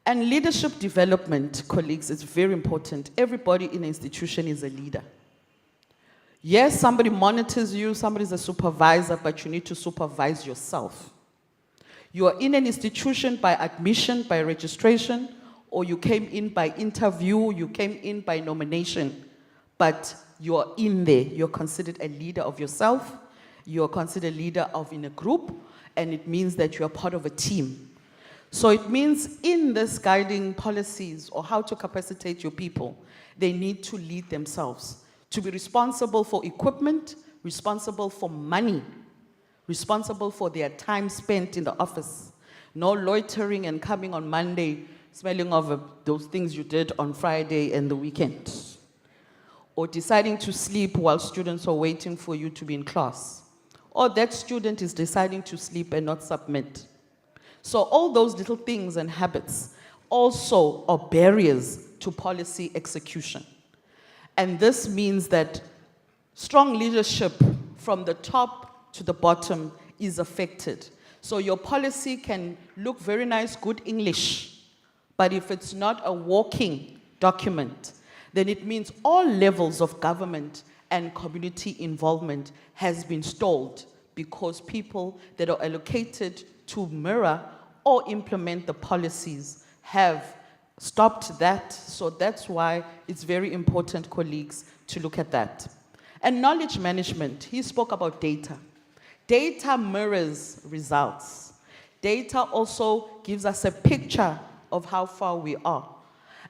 And leadership development, colleagues, is very important. Everybody in an institution is a leader. Yes, somebody monitors you, somebody's a supervisor, but you need to supervise yourself. You are in an institution by admission, by registration, or you came in by interview, you came in by nomination, but you are in there. You're considered a leader of yourself, you're considered a leader in a group, and it means that you are part of a team. So it means in this guiding policies or how to capacitate your people, they need to lead themselves, to be responsible for equipment, responsible for money, responsible for their time spent in the office. No loitering and coming on Monday, smelling of those things you did on Friday and the weekend. Or deciding to sleep while students are waiting for you to be in class. Or that student is deciding to sleep and not submit. So all those little things and habits also are barriers to policy execution. And this means that strong leadership from the top to the bottom is affected. So your policy can look very nice, good English, but if it's not a walking document, then it means all levels of government and community involvement has been stalled because people that are allocated to mirror or implement the policies have stopped that. So that's why it's very important, colleagues, to look at that. And knowledge management, he spoke about data. Data mirrors results. Data also gives us a picture of how far we are.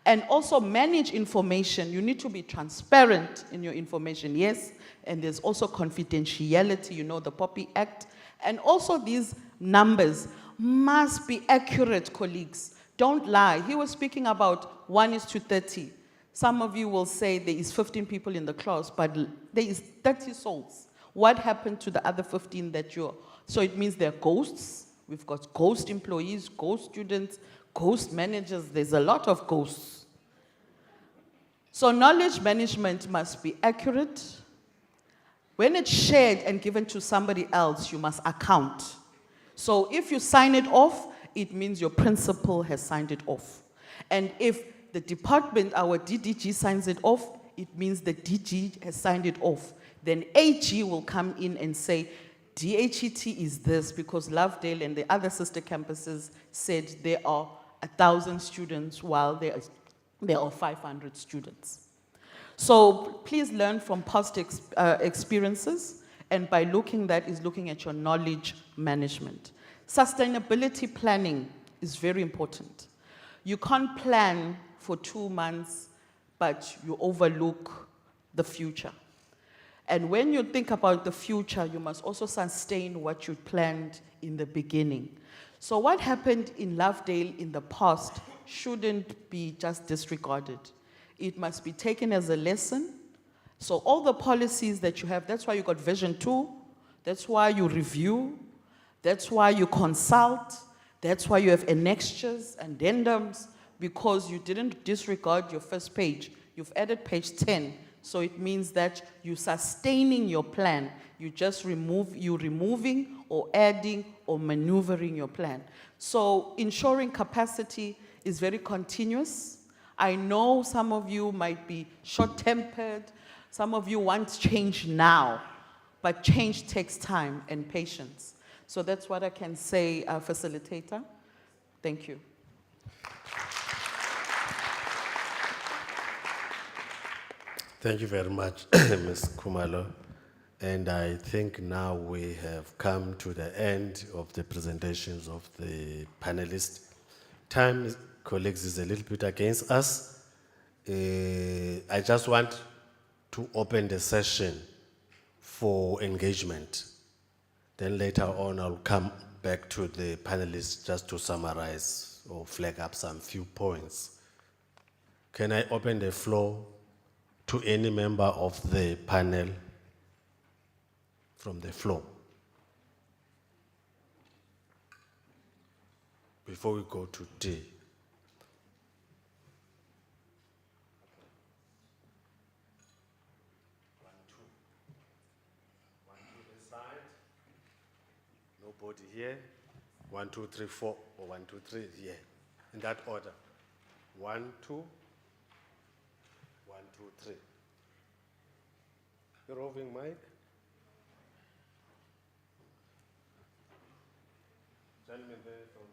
And also manage information. You need to be transparent in your information, yes. And there's also confidentiality, you know, the POPI Act. And also these numbers must be accurate, colleagues. Don't lie. He was speaking about 1:30. Some of you will say there is 15 people in the class, but there is 30 souls. What happened to the other 15 that you're... So it means they're ghosts. We've got ghost employees, ghost students, ghost managers. There's a lot of ghosts. So knowledge management must be accurate. When it's shared and given to somebody else, you must account. So if you sign it off, it means your principal has signed it off. And if the department, our DDG, signs it off, it means the DG has signed it off. Then AG will come in and say, DHET is this, because Lovedale and the other sister campuses said there are 1,000 students while there are 500 students. So please learn from past experiences, and by looking at your knowledge management. Sustainability planning is very important. You can't plan for 2 months, but you overlook the future. And when you think about the future, you must also sustain what you planned in the beginning. So what happened in Lovedale in the past shouldn't be just disregarded. It must be taken as a lesson. So all the policies that you have, that's why you got Vision 2, that's why you review, that's why you consult, that's why you have annexures, addendums, because you didn't disregard your first page. You've added page 10, so it means that you're sustaining your plan. You're removing or adding or maneuvering your plan. So ensuring capacity is very continuous. I know some of you might be short-tempered, some of you want change now, but change takes time and patience. So that's what I can say, facilitator. Thank you. Thank you very much, Ms. Kumalo. And I think now we have come to the end of the presentations of the panelists. Time, colleagues, is a little bit against us. I just want to open the session for engagement. Then later on, I'll come back to the panelists just to summarize or flag up some few points. Can I open the floor to any member of the panel from the floor? Before we go to D. Nobody here. 1, 2, 3, 4, or 1, 2, 3 here. In that order. 1, 2, 1, 2, 3. The roving mic. Gentlemen there from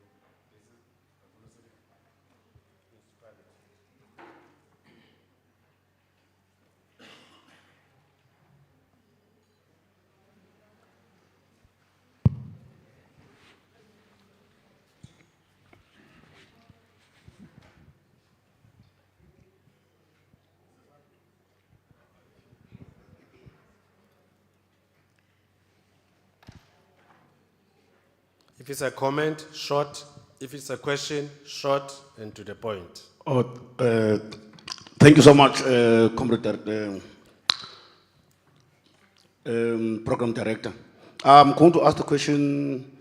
If it's a comment, short. If it's a question, short and to the point. Oh, thank you so much, Comrade Program Director. I'm going to ask the question.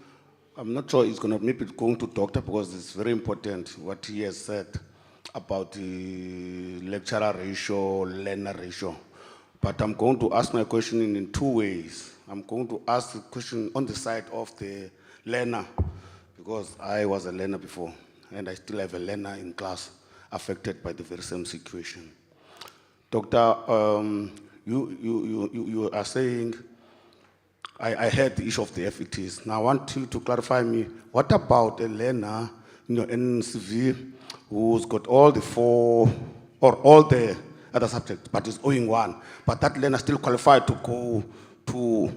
I'm not sure it's going to maybe going to Doctor because it's very important what he has said about the lecturer ratio, learner ratio. But I'm going to ask my question in two ways. I'm going to ask the question on the side of the learner, because I was a learner before, and I still have a learner in class affected by the very same situation. Doctor, you are saying, I heard the issue of the FETs. Now I want you to clarify me, what about a learner in your NCV who's got all the four, or all the other subjects, but is owing one, but that learner still qualified to go to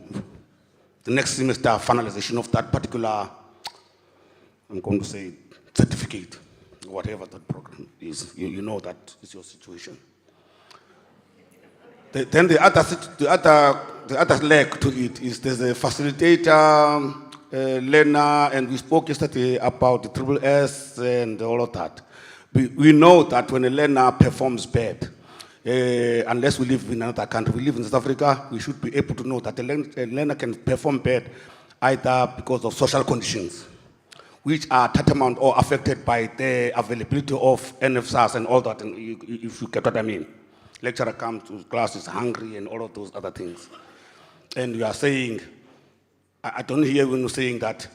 the next semester finalization of that particular, I'm going to say, certificate, whatever that program is. You know that is your situation. Then the other leg to it is there's a facilitator, learner, and we spoke yesterday about the triple S and all of that. We know that when a learner performs bad, unless we live in another country, we live in South Africa, we should be able to know that a learner can perform bad either because of social conditions, which are tantamount or affected by the availability of NFSAS and all that, and if you get what I mean. Lecturer comes to class, is hungry, and all of those other things. And you are saying, I don't hear when you're saying that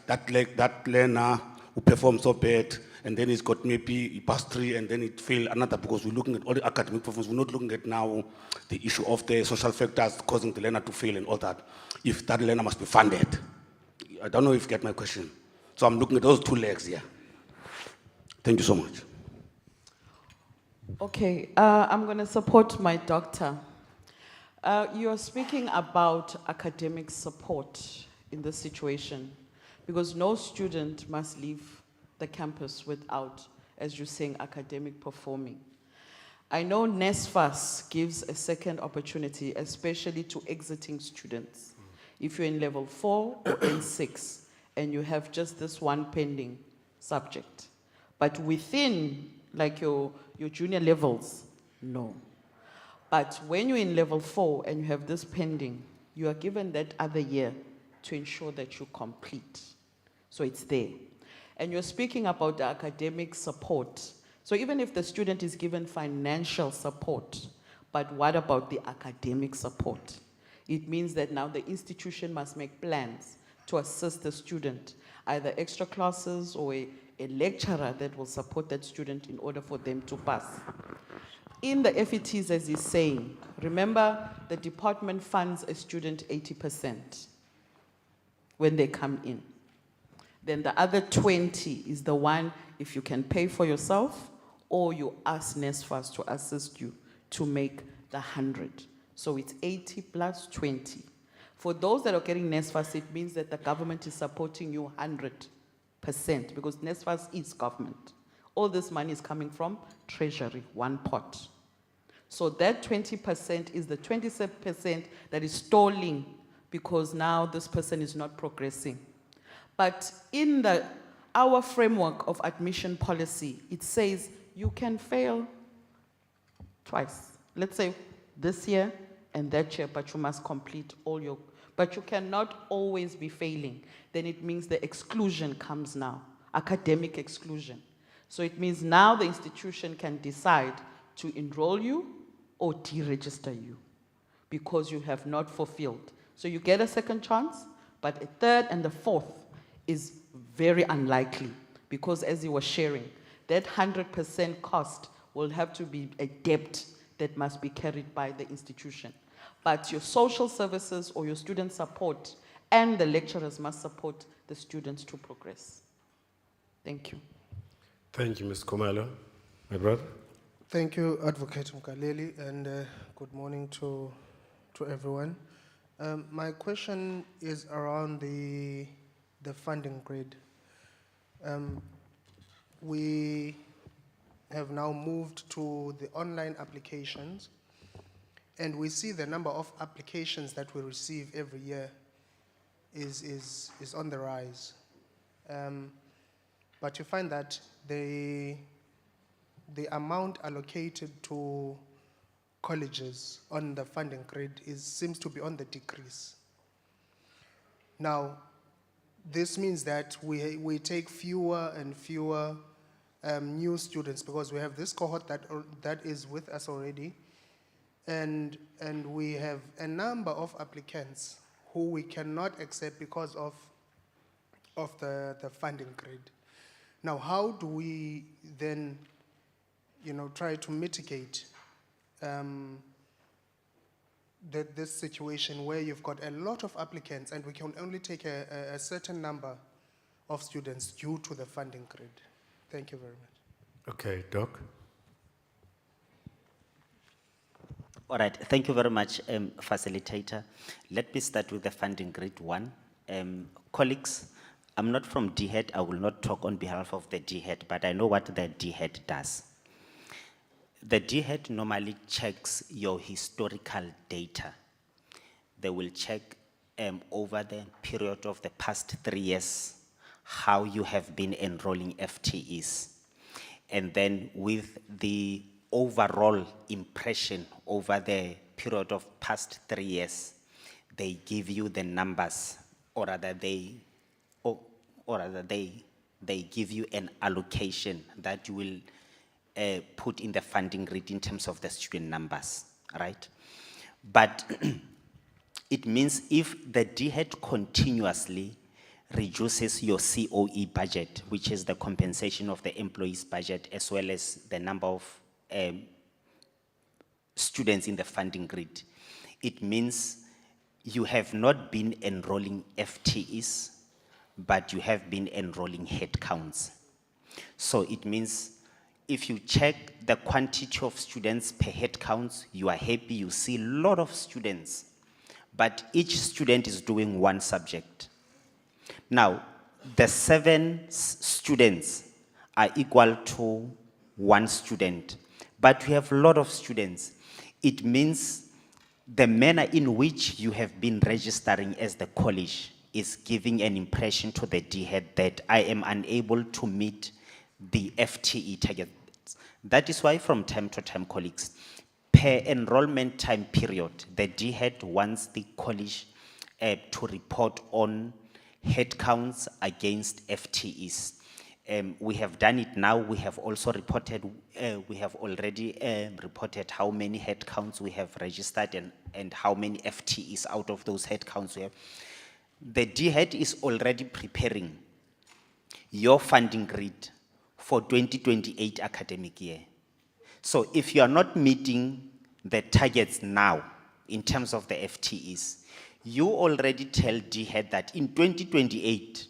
learner who performs so bad, and then he's got maybe he passed 3 and then it failed another, because we're looking at all the academic performance. We're not looking at now the issue of the social factors causing the learner to fail and all that. If that learner must be funded. I don't know if you get my question. So I'm looking at those two legs here. Thank you so much. Okay, I'm going to support my doctor. You're speaking about academic support in this situation, because no student must leave the campus without, as you're saying, academic performing. I know NSFAS gives a second opportunity, especially to exiting students. If you're in level 4 or N6, and you have just this one pending subject. But within, like your junior levels, no. But when you're in level 4 and you have this pending, you are given that other year to ensure that you complete. So it's there. And you're speaking about the academic support. So even if the student is given financial support, but what about the academic support? It means that now the institution must make plans to assist the student, either extra classes or a lecturer that will support that student in order for them to pass. In the FETs, as he's saying, remember the department funds a student 80% when they come in. Then the other 20 is the one if you can pay for yourself or you ask NSFAS to assist you to make the 100. So it's 80 plus 20. For those that are getting NSFAS, it means that the government is supporting you 100%, because NSFAS is government. All this money is coming from Treasury, one pot. So that 20% is the 27% that is stalling because now this person is not progressing. But in our framework of admission policy, it says you can fail twice. Let's say this year and that year, but you must complete all your, but you cannot always be failing. Then it means the exclusion comes now, academic exclusion. So it means now the institution can decide to enroll you or deregister you because you have not fulfilled. So you get a second chance, but a third and the fourth is very unlikely because, as you were sharing, that 100% cost will have to be a debt that must be carried by the institution. But your social services or your student support and the lecturers must support the students to progress. Thank you. Thank you, Ms. Komalo. My brother? Thank you, Advocate Mkaleli, and good morning to everyone. My question is around the funding grid. We have now moved to the online applications, and we see the number of applications that we receive every year is on the rise. But you find that the amount allocated to colleges on the funding grid seems to be on the decrease. Now, this means that we take fewer and fewer new students because we have this cohort that is with us already, and we have a number of applicants who we cannot accept because of the funding grid. Now, how do we then, try to mitigate this situation where you've got a lot of applicants and we can only take a certain number of students due to the funding grid? Thank you very much. Okay, Doc. All right, thank you very much, facilitator. Let me start with the funding grid one. Colleagues, I'm not from TVET, I will not talk on behalf of the TVET, but I know what the TVET does. The TVET normally checks your historical data. They will check over the period of the past 3 years how you have been enrolling FTEs. And then with the overall impression over the period of past 3 years, they give you the numbers, or rather they give you an allocation that you will put in the funding grid in terms of the student numbers, right? But it means if the TVET continuously reduces your COE budget, which is the compensation of the employee's budget, as well as the number of students in the funding grid, it means you have not been enrolling FTEs, but you have been enrolling headcounts. So it means if you check the quantity of students per headcounts, you are happy, you see a lot of students, but each student is doing one subject. Now, the 7 students are equal to 1 student, but we have a lot of students. It means the manner in which you have been registering as the college is giving an impression to the TVET that I am unable to meet the FTE target. That is why from time to time, colleagues, per enrollment time period, the TVET wants the college to report on headcounts against FTEs. We have done it now. We have also reported, we have already reported how many headcounts we have registered and how many FTEs out of those headcounts we have. The TVET is already preparing your funding grid for 2028 academic year. So if you are not meeting the targets now in terms of the FTEs, you already tell TVET that in 2028,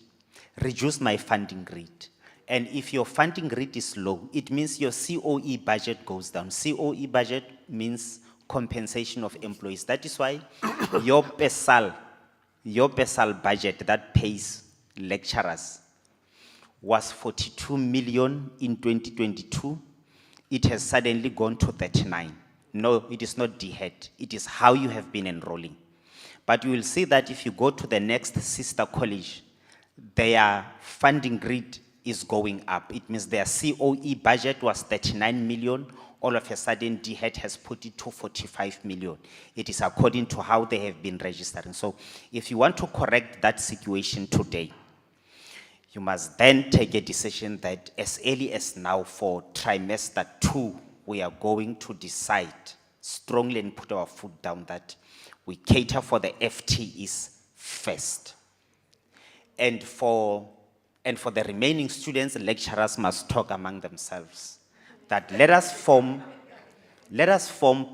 reduce my funding grid. And if your funding grid is low, it means your COE budget goes down. COE budget means compensation of employees. That is why your PESAL budget that pays lecturers was 42 million in 2022. It has suddenly gone to 39. No, it is not TVET. It is how you have been enrolling. But you will see that if you go to the next sister college, their funding grid is going up. It means their COE budget was 39 million. All of a sudden, TVET has put it to 45 million. It is according to how they have been registering. So if you want to correct that situation today, you must then take a decision that as early as now for trimester 2, we are going to decide strongly and put our foot down that we cater for the FTEs first. And for the remaining students, lecturers must talk among themselves that let us form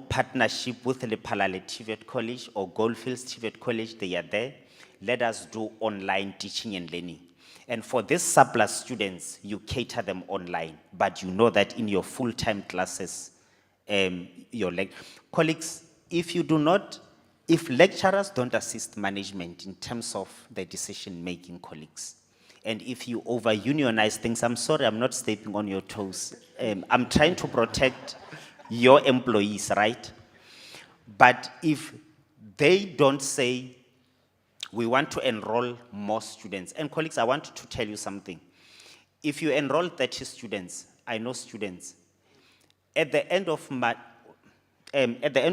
partnership with Lephalale TVET College or Goldfields TVET College. They are there. Let us do online teaching and learning. And for these surplus students, you cater them online, but you know that in your full-time classes, colleagues, if lecturers don't assist management in terms of the decision-making, colleagues, and if you over-unionize things, I'm sorry, I'm not stepping on your toes. I'm trying to protect your employees, right? But if they don't say, we want to enroll more students. And colleagues, I want to tell you something. If you enroll 30 students, I know students, at the end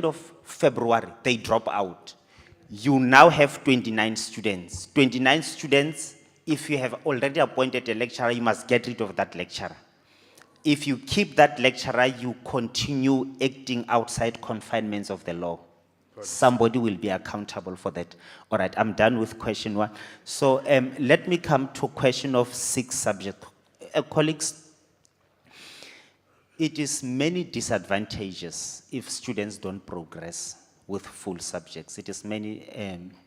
of February, they drop out. You now have 29 students. 29 students, if you have already appointed a lecturer, you must get rid of that lecturer. If you keep that lecturer, you continue acting outside confinements of the law. Somebody will be accountable for that. All right, I'm done with question 1. So let me come to question of 6 subject. Colleagues, it is many disadvantages if students don't progress with full subjects. It is many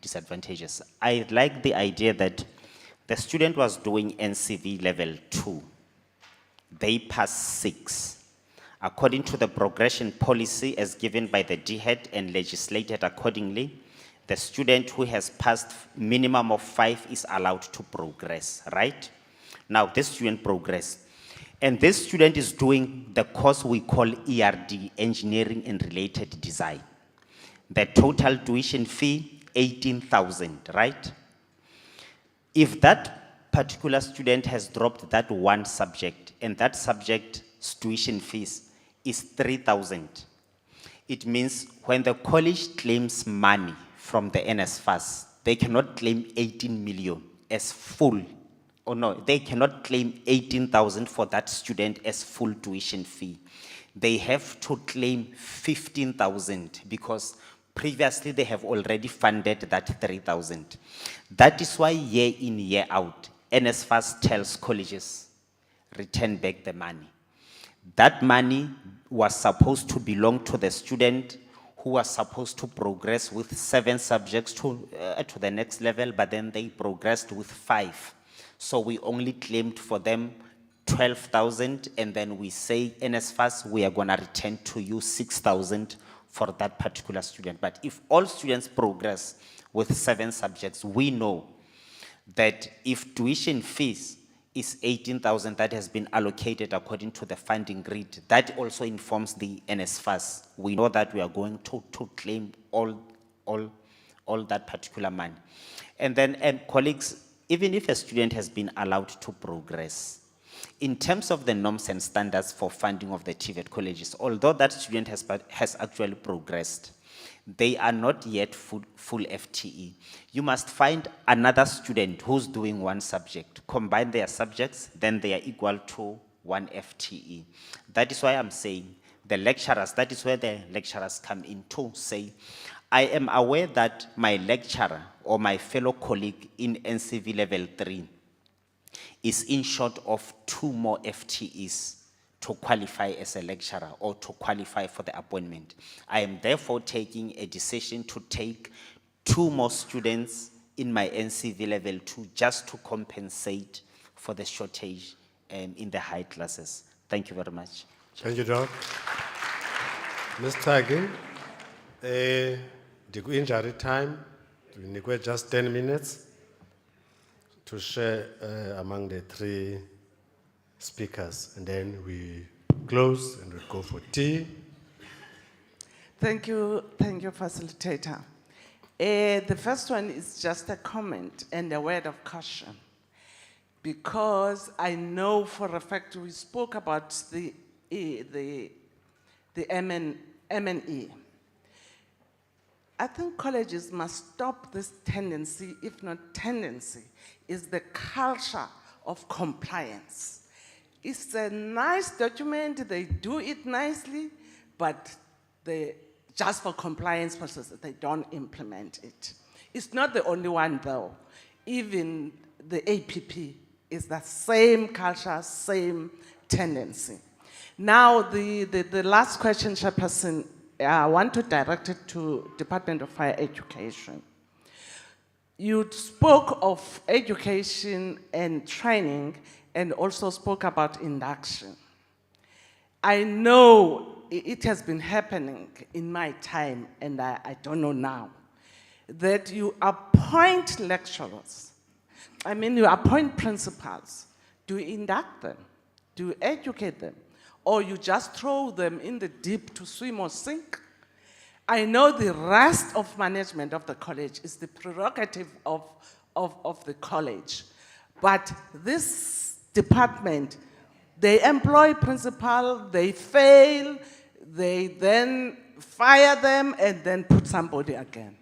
disadvantages. I like the idea that the student was doing NCV level 2. They passed 6. According to the progression policy as given by the TVET and legislated accordingly, the student who has passed minimum of 5 is allowed to progress, right? Now, this student progressed. And this student is doing the course we call ERD, Engineering and Related Design. The total tuition fee, 18,000, right? If that particular student has dropped that one subject, and that subject's tuition fees is 3,000, it means when the college claims money from the NSFAS, they cannot claim 18 million as full. Or no, they cannot claim 18,000 for that student as full tuition fee. They have to claim 15,000 because previously they have already funded that 3,000. That is why year in, year out, NSFAS tells colleges, return back the money. That money was supposed to belong to the student who was supposed to progress with 7 subjects to the next level, but then they progressed with 5. So we only claimed for them 12,000, and then we say, NSFAS, we are gonna return to you 6,000 for that particular student. But if all students progress with 7 subjects, we know that if tuition fees is 18,000 that has been allocated according to the funding grid, that also informs the NSFAS. We know that we are going to claim all that particular money. And then, colleagues, even if a student has been allowed to progress, in terms of the norms and standards for funding of the TVET colleges, although that student has actually progressed, they are not yet full FTE. You must find another student who's doing one subject, combine their subjects, then they are equal to 1 FTE. That is why I'm saying the lecturers, that is where the lecturers come in to say, I am aware that my lecturer or my fellow colleague in NCV level 3 is in short of 2 more FTEs to qualify as a lecturer or to qualify for the appointment. I am therefore taking a decision to take 2 more students in my NCV level 2 just to compensate for the shortage in the high classes. Thank you very much. Thank you, Doc. Ms. Tagi, the injury time, we need just 10 minutes to share among the 3 speakers, and then we close and we go for tea. Thank you, facilitator. The first one is just a comment and a word of caution, because I know for a fact we spoke about the M&E. I think colleges must stop this tendency, if not tendency, is the culture of compliance. It's a nice document, they do it nicely, but just for compliance purposes, they don't implement it. It's not the only one though. Even the APP is the same culture, same tendency. Now, the last question, Chairperson, I want to direct it to Department of Higher Education. You spoke of education and training and also spoke about induction. I know it has been happening in my time, and I don't know now, that you appoint lecturers, you appoint principals. Do you induct them? Do you educate them? Or you just throw them in the deep to swim or sink? I know the rest of management of the college is the prerogative of the college. But this department, they employ principal, they fail, they then fire them and then put somebody again.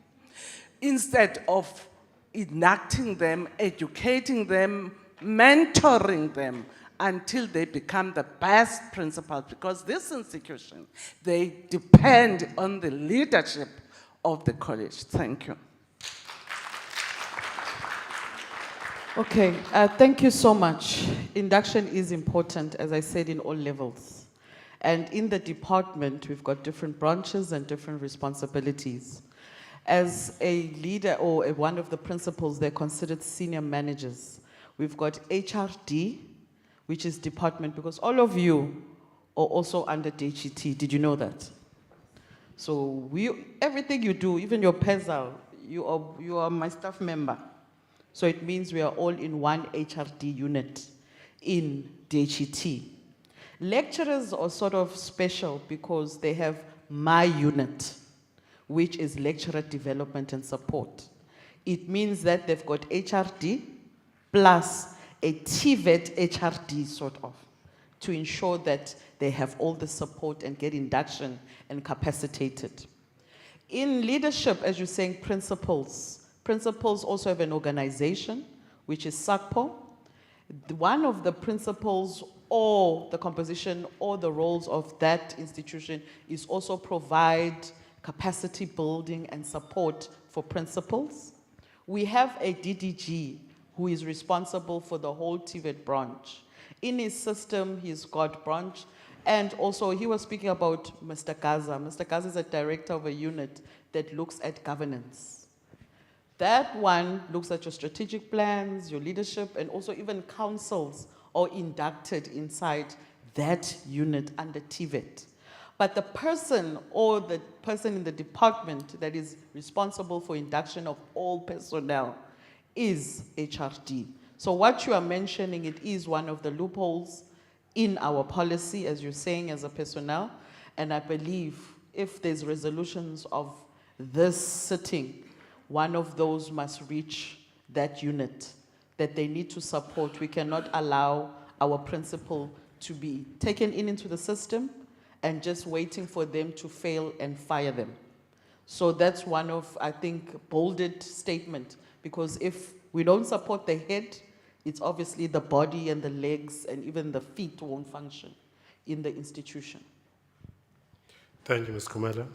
Instead of enacting them, educating them, mentoring them until they become the best principals, because this institution, they depend on the leadership of the college. Thank you. Okay, thank you so much. Induction is important, as I said, in all levels. And in the department, we've got different branches and different responsibilities. As a leader or one of the principals, they're considered senior managers. We've got HRD, which is department, because all of you are also under DHT. Did you know that? So everything you do, even your PESAL, you are my staff member. So it means we are all in one HRD unit in DHT. Lecturers are sort of special because they have my unit, which is lecturer development and support. It means that they've got HRD plus a TVET HRD sort of, to ensure that they have all the support and get induction and capacitated. In leadership, as you're saying, principals also have an organization, which is SACPO. One of the principals or the composition or the roles of that institution is also provide capacity building and support for principals. We have a DDG who is responsible for the whole TVET branch. In his system, he's got branch, and also he was speaking about Mr. Gaza. Mr. Gaza is a director of a unit that looks at governance. That one looks at your strategic plans, your leadership, and also even councils are inducted inside that unit under TVET. But the person or the person in the department that is responsible for induction of all personnel is HRD. So what you are mentioning, it is one of the loopholes in our policy, as you're saying, as a personnel. And I believe if there's resolutions of this sitting, one of those must reach that unit that they need to support. We cannot allow our principal to be taken into the system and just waiting for them to fail and fire them. So that's one of, I think, bolded statement, because if we don't support the head, it's obviously the body and the legs and even the feet won't function in the institution. Thank you, Ms. Kumela.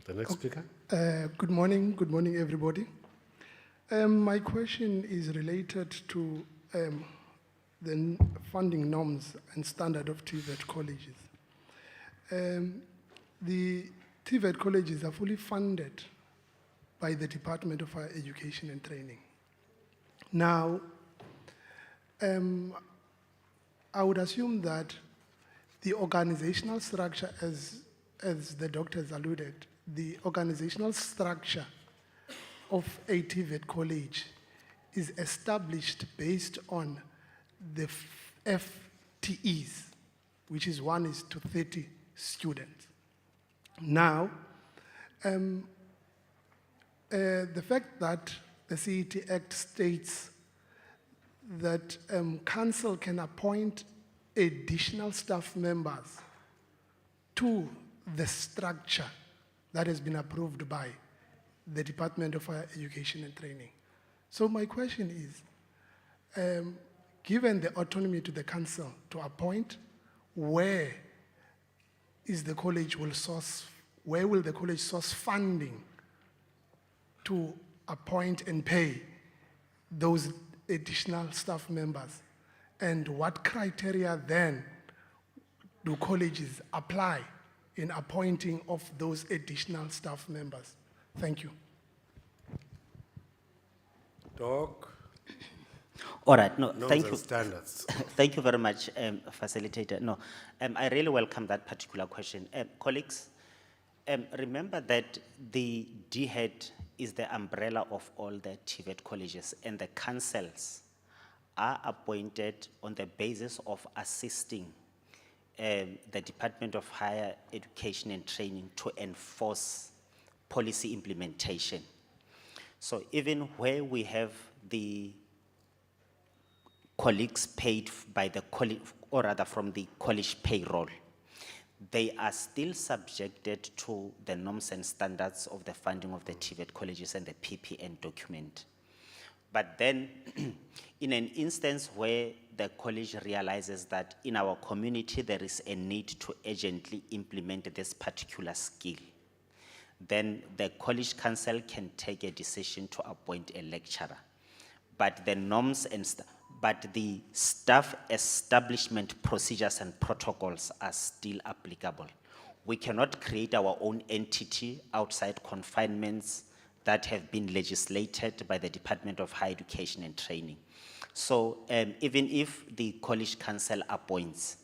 The next speaker. Good morning, everybody. My question is related to the funding norms and standard of TVET colleges. The TVET colleges are fully funded by the Department of Higher Education and Training. Now, I would assume that the organizational structure, as the doctors alluded, the organizational structure of a TVET college is established based on the FTEs, which is 1:30 students. Now, the fact that the CET Act states that council can appoint additional staff members to the structure that has been approved by the Department of Higher Education and Training. So my question is, given the autonomy to the council to appoint, where will the college source funding to appoint and pay those additional staff members? And what criteria then do colleges apply in appointing of those additional staff members? Thank you. Doc. All right, no, Norms thank and you. standards. Thank you very much, facilitator. No, I really welcome that particular question. Colleagues, remember that the DHET is the umbrella of all the TVET colleges, and the councils are appointed on the basis of assisting the Department of Higher Education and Training to enforce policy implementation. So even where we have the colleagues paid by the college, or rather from the college payroll, they are still subjected to the norms and standards of the funding of the TVET colleges and the PPN document. But then, in an instance where the college realizes that in our community there is a need to urgently implement this particular skill, then the college council can take a decision to appoint a lecturer. But the norms and but the staff establishment procedures and protocols are still applicable. We cannot create our own entity outside confinements that have been legislated by the Department of Higher Education and Training. So even if the college council appoints,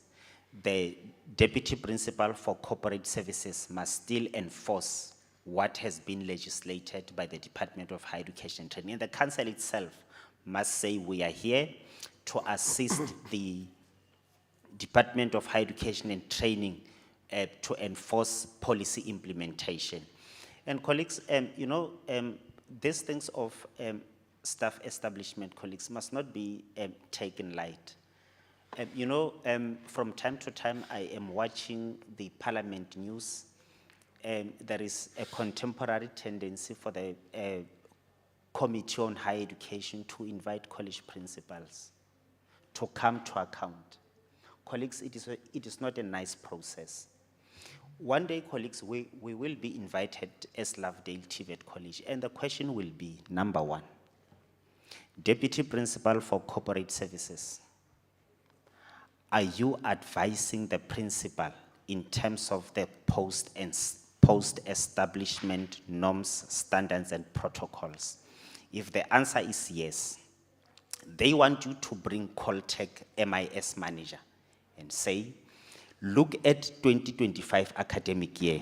the deputy principal for corporate services must still enforce what has been legislated by the Department of Higher Education and Training. And the council itself must say, we are here to assist the Department of Higher Education and Training to enforce policy implementation. And colleagues, these things of staff establishment, colleagues, must not be taken light. From time to time, I am watching the Parliament news. There is a contemporary tendency for the Committee on Higher Education to invite college principals to come to account. Colleagues, it is not a nice process. One day, colleagues, we will be invited as Lovedale TVET College, and the question will be, number one, Deputy Principal for Corporate Services, are you advising the principal in terms of the post-establishment norms, standards, and protocols? If the answer is yes, they want you to bring Coltech MIS manager and say, look at 2025 academic year.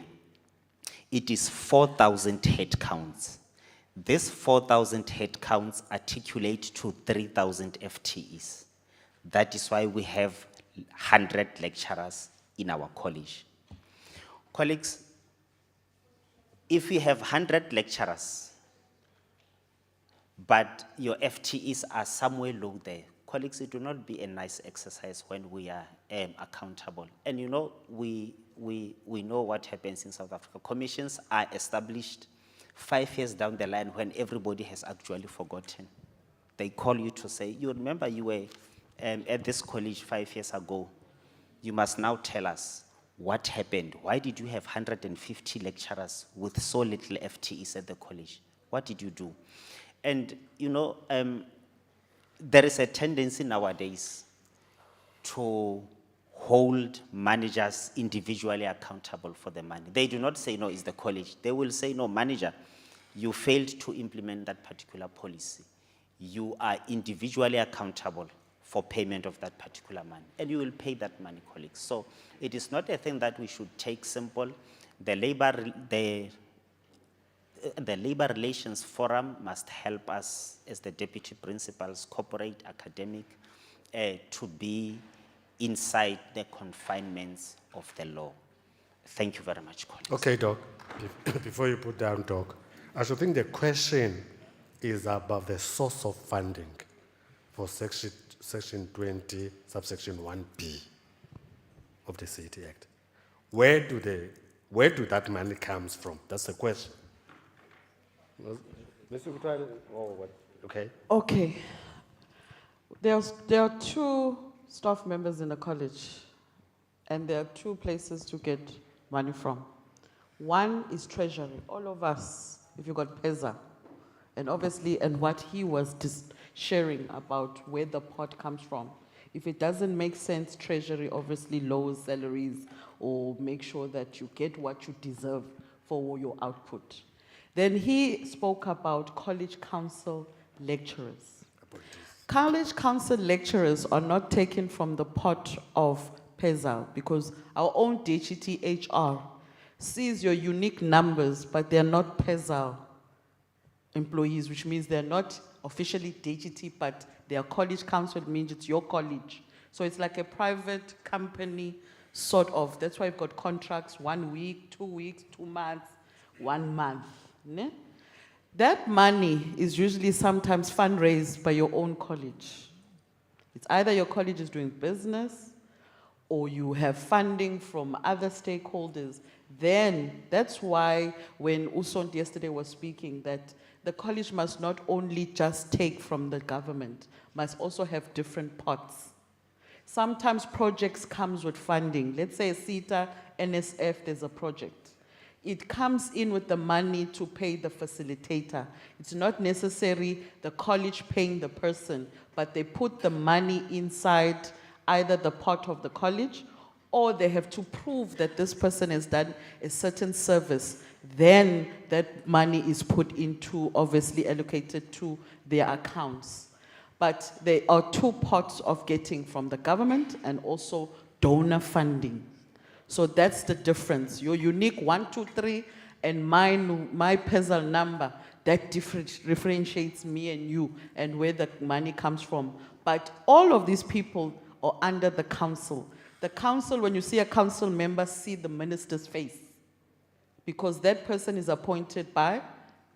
It is 4,000 headcounts. These 4,000 headcounts articulate to 3,000 FTEs. That is why we have 100 lecturers in our college. Colleagues, if we have 100 lecturers, but your FTEs are somewhere low there, colleagues, it will not be a nice exercise when we are accountable. And we know what happens in South Africa. Commissions are established 5 years down the line when everybody has actually forgotten. They call you to say, you remember you were at this college 5 years ago. You must now tell us what happened. Why did you have 150 lecturers with so little FTEs at the college? What did you do? And, there is a tendency nowadays to hold managers individually accountable for the money. They do not say, no, it's the college. They will say, no, manager, you failed to implement that particular policy. You are individually accountable for payment of that particular money, and you will pay that money, colleagues. So it is not a thing that we should take simple. The Labor Relations Forum must help us as the deputy principals, corporate, academic, to be inside the confinements of the law. Thank you very much, colleagues. Okay, Doc, before you put down, Doc, I should think the question is about the source of funding for section 20, subsection 1B of the City Act. Where do that money comes from? That's the question. Okay. Okay. There are two staff members in the college, and there are two places to get money from. One is treasury. All of us, if you got PESA, and obviously, and what he was sharing about where the pot comes from. If it doesn't make sense, treasury obviously lowers salaries or make sure that you get what you deserve for your output. Then he spoke about college council lecturers. College council lecturers are not taken from the pot of PESA because our own DHT HR sees your unique numbers, but they're not PESA employees, which means they're not officially DHT, but they are college council, means it's your college. So it's like a private company. sort of. That's why we've got contracts 1 week, 2 weeks, 2 months, 1 month. Ne? That money is usually sometimes fundraised by your own college. It's either your college is doing business or you have funding from other stakeholders. Then that's why when Usont yesterday was speaking that the college must not only just take from the government, must also have different pots. Sometimes projects comes with funding. Let's say CETA, NSF, there's a project. It comes in with the money to pay the facilitator. It's not necessary the college paying the person, but they put the money inside either the pot of the college, or they have to prove that this person has done a certain service. Then that money is put into, obviously allocated to their accounts. But there are 2 pots of getting from the government and also donor funding. So that's the difference. Your unique 1, 2, 3 and my PESAL number, that differentiates me and you and where the money comes from. But all of these people are under the council. The council, when you see a council member, see the minister's face, because that person is appointed by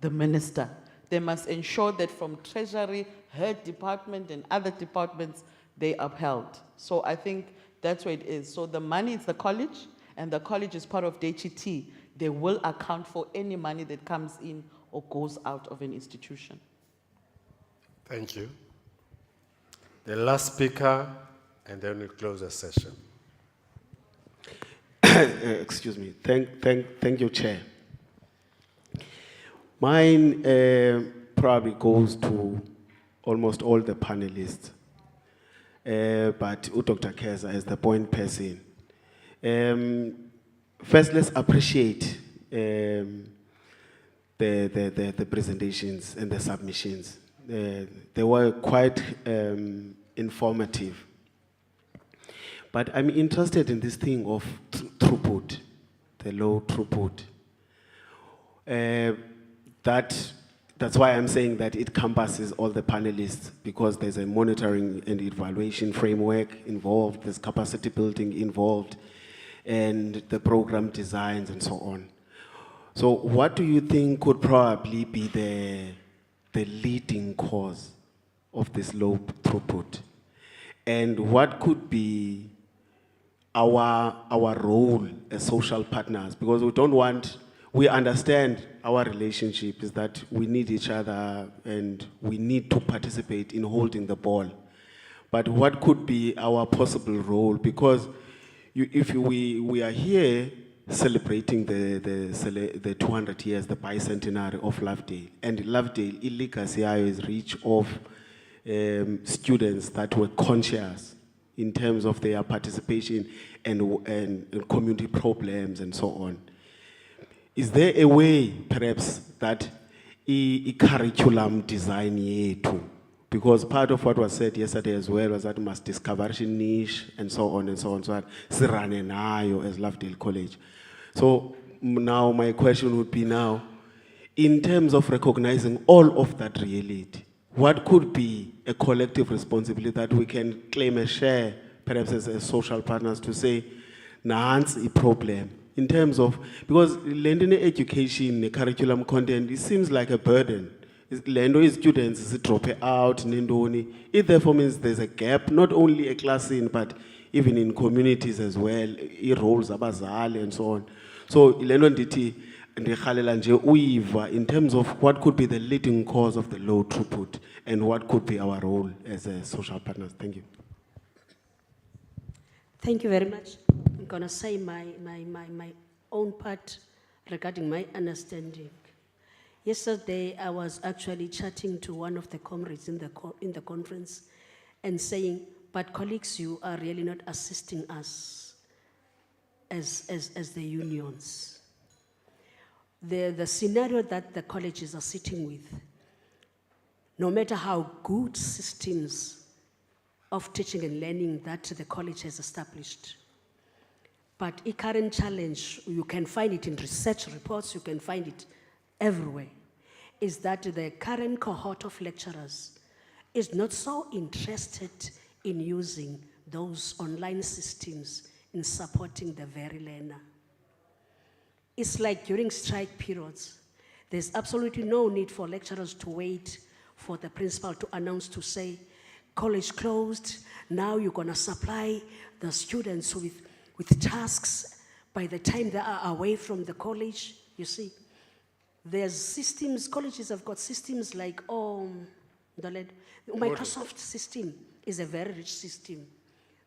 the minister. They must ensure that from Treasury, her department and other departments, they upheld. So I think that's what it is. So the money is the college, and the college is part of DHT. They will account for any money that comes in or goes out of an institution. Thank you. The last speaker, and then we'll close the session. Excuse me. Thank you, Chair. Mine probably goes to almost all the panelists, but Dr. Keza is the point person. First, let's appreciate the presentations and the submissions. They were quite informative. But I'm interested in this thing of throughput, the low throughput. That's why I'm saying that it encompasses all the panelists, because there's a monitoring and evaluation framework involved, there's capacity building involved, and the program designs and so on. So what do you think could probably be the leading cause of this low throughput? And what could be our role as social partners? Because we understand our relationship is that we need each other and we need to participate in holding the ball. But what could be our possible role? Because if we are here celebrating the 200 years, the bicentenary of Lovedale, and Lovedale, legacy is rich of students that were conscious in terms of their participation and community problems and so on. Is there a way, perhaps, that a curriculum design yetu, because part of what was said yesterday as well was that we must discover niche and so on and so on, so on. Sirane nayo as Lovedale College. So now my question would be now, in terms of recognizing all of that reality, what could be a collective responsibility that we can claim a share, perhaps as social partners, to say, nahansi a problem, in terms of, because lending education, the curriculum content, it seems like a burden. Lendo is students drop out, it therefore means there's a gap, not only a class in, but even in communities as well, roles abazali and so on. So lendo nditi ndikhalela nje uyiva in terms of what could be the leading cause of the low throughput and what could be our role as a social partners. Thank you. Thank you very much. I'm going to say my own part regarding my understanding. Yesterday, I was actually chatting to one of the comrades in the conference and saying, but colleagues, you are really not assisting us as the unions. The scenario that the colleges are sitting with, no matter how good systems of teaching and learning that the college has established, but a current challenge, you can find it in research reports, you can find it everywhere, is that the current cohort of lecturers is not so interested in using those online systems in supporting the very learner. It's like during strike periods, there's absolutely no need for lecturers to wait for the principal to announce to say, college closed, now you're gonna supply the students with tasks by the time they are away from the college. You see, there's systems, colleges have got systems like, the Microsoft system is a very rich system.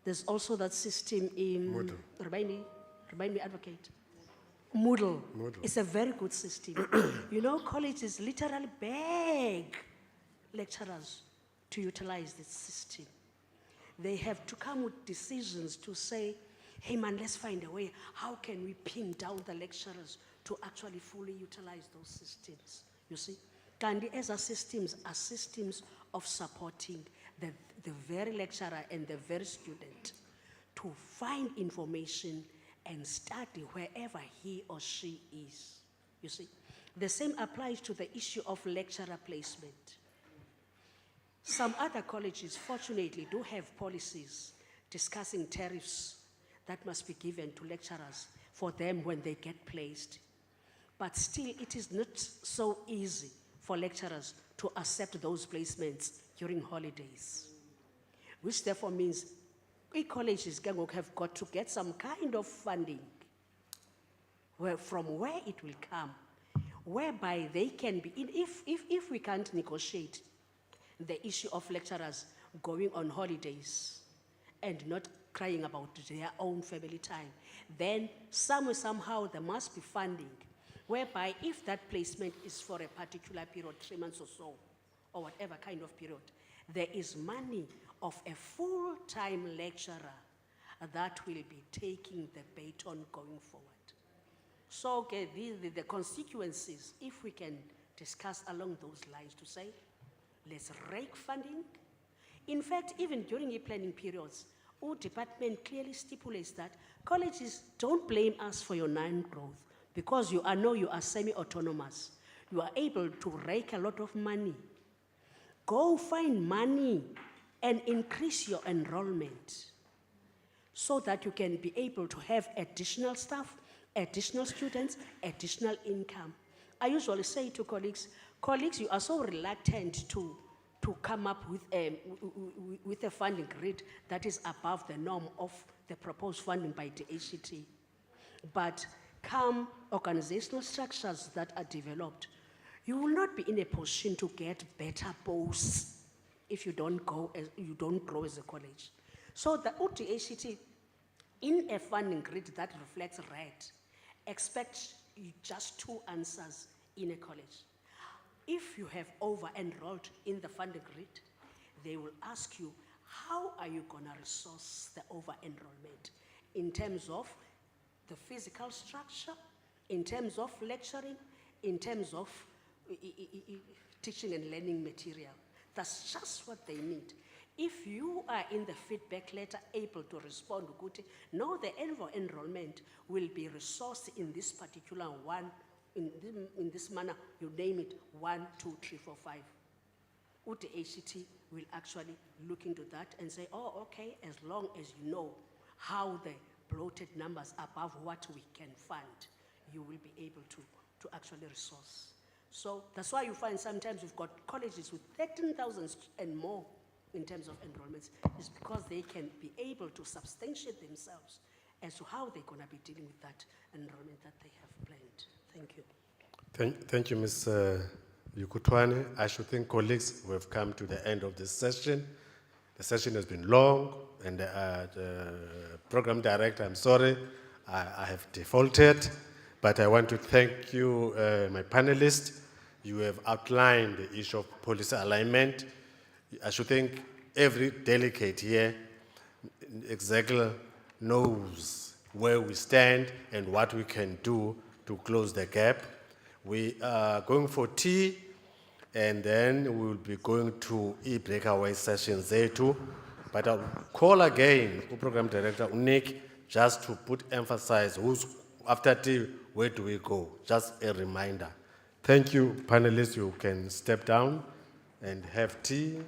There's also that system in, remind me, advocate. Moodle. It's a very good system. You know, colleges literally beg lecturers to utilize this system. They have to come with decisions to say, hey man, let's find a way. How can we pin down the lecturers to actually fully utilize those systems? You see? Kandi as a systems are systems of supporting the very lecturer and the very student to find information and study wherever he or she is. You see? The same applies to the issue of lecturer placement. Some other colleges, fortunately, do have policies discussing tariffs that must be given to lecturers for them when they get placed. But still, it is not so easy for lecturers to accept those placements during holidays, which therefore means colleges have got to get some kind of funding from where it will come, whereby they can be, if we can't negotiate the issue of lecturers going on holidays and not crying about their own family time, then somehow there must be funding, whereby if that placement is for a particular period, 3 months or so, or whatever kind of period, there is money of a full-time lecturer that will be taking the baton going forward. So okay, the consequences, if we can discuss along those lines to say, let's rake funding. In fact, even during the planning periods, our department clearly stipulates that colleges don't blame us for your non-growth because you are semi-autonomous. You are able to rake a lot of money. Go find money and increase your enrollment so that you can be able to have additional staff, additional students, additional income. I usually say to colleagues, you are so reluctant to come up with a funding grid that is above the norm of the proposed funding by the ACT. But come organizational structures that are developed, you will not be in a position to get better posts if you don't grow as a college. So the UTACT, in a funding grid that reflects RED, expect just 2 answers in a college. If you have over-enrolled in the funding grid, they will ask you, how are you gonna resource the over-enrollment in terms of the physical structure, in terms of lecturing, in terms of teaching and learning material. That's just what they need. If you are in the feedback letter able to respond, no, the enrollment will be resourced in this particular one, in this manner, you name it, 1, 2, 3, 4, 5. UTACT will actually look into that and say, oh, okay, as long as you know how the bloated numbers above what we can fund, you will be able to actually resource. So that's why you find sometimes we've got colleges with 13,000 and more in terms of enrollments. It's because they can be able to substantiate themselves as to how they're going to be dealing with that enrollment that they have planned. Thank you. Thank you, Ms. Yukutwane. I should thank colleagues who have come to the end of this session. The session has been long, and the program director, I'm sorry, I have defaulted, but I want to thank you, my panelists. You have outlined the issue of policy alignment. I should think every delegate here exactly knows where we stand and what we can do to close the gap. We are going for tea, and then we will be going to e-breakaway sessions there too. But I'll call again the program director, Nick, just to emphasize who's after tea, where do we go? Just a reminder. Thank you, panelists. You can step down and have tea.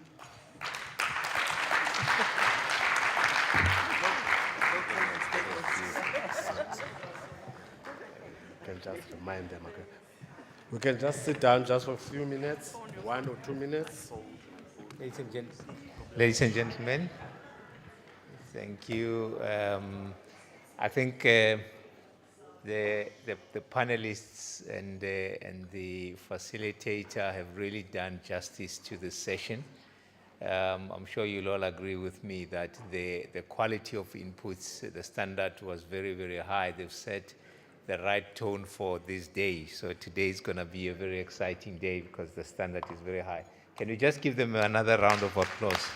mind them. Okay. We can just sit down just for a few minutes, 1 or 2 minutes. Ladies and gentlemen, thank you. I think the panelists and the facilitator have really done justice to the session. I'm sure you'll all agree with me that the quality of inputs, the standard was very, very high. They've set the right tone for this day. So today is going to be a very exciting day because the standard is very high. Can we just give them another round of applause?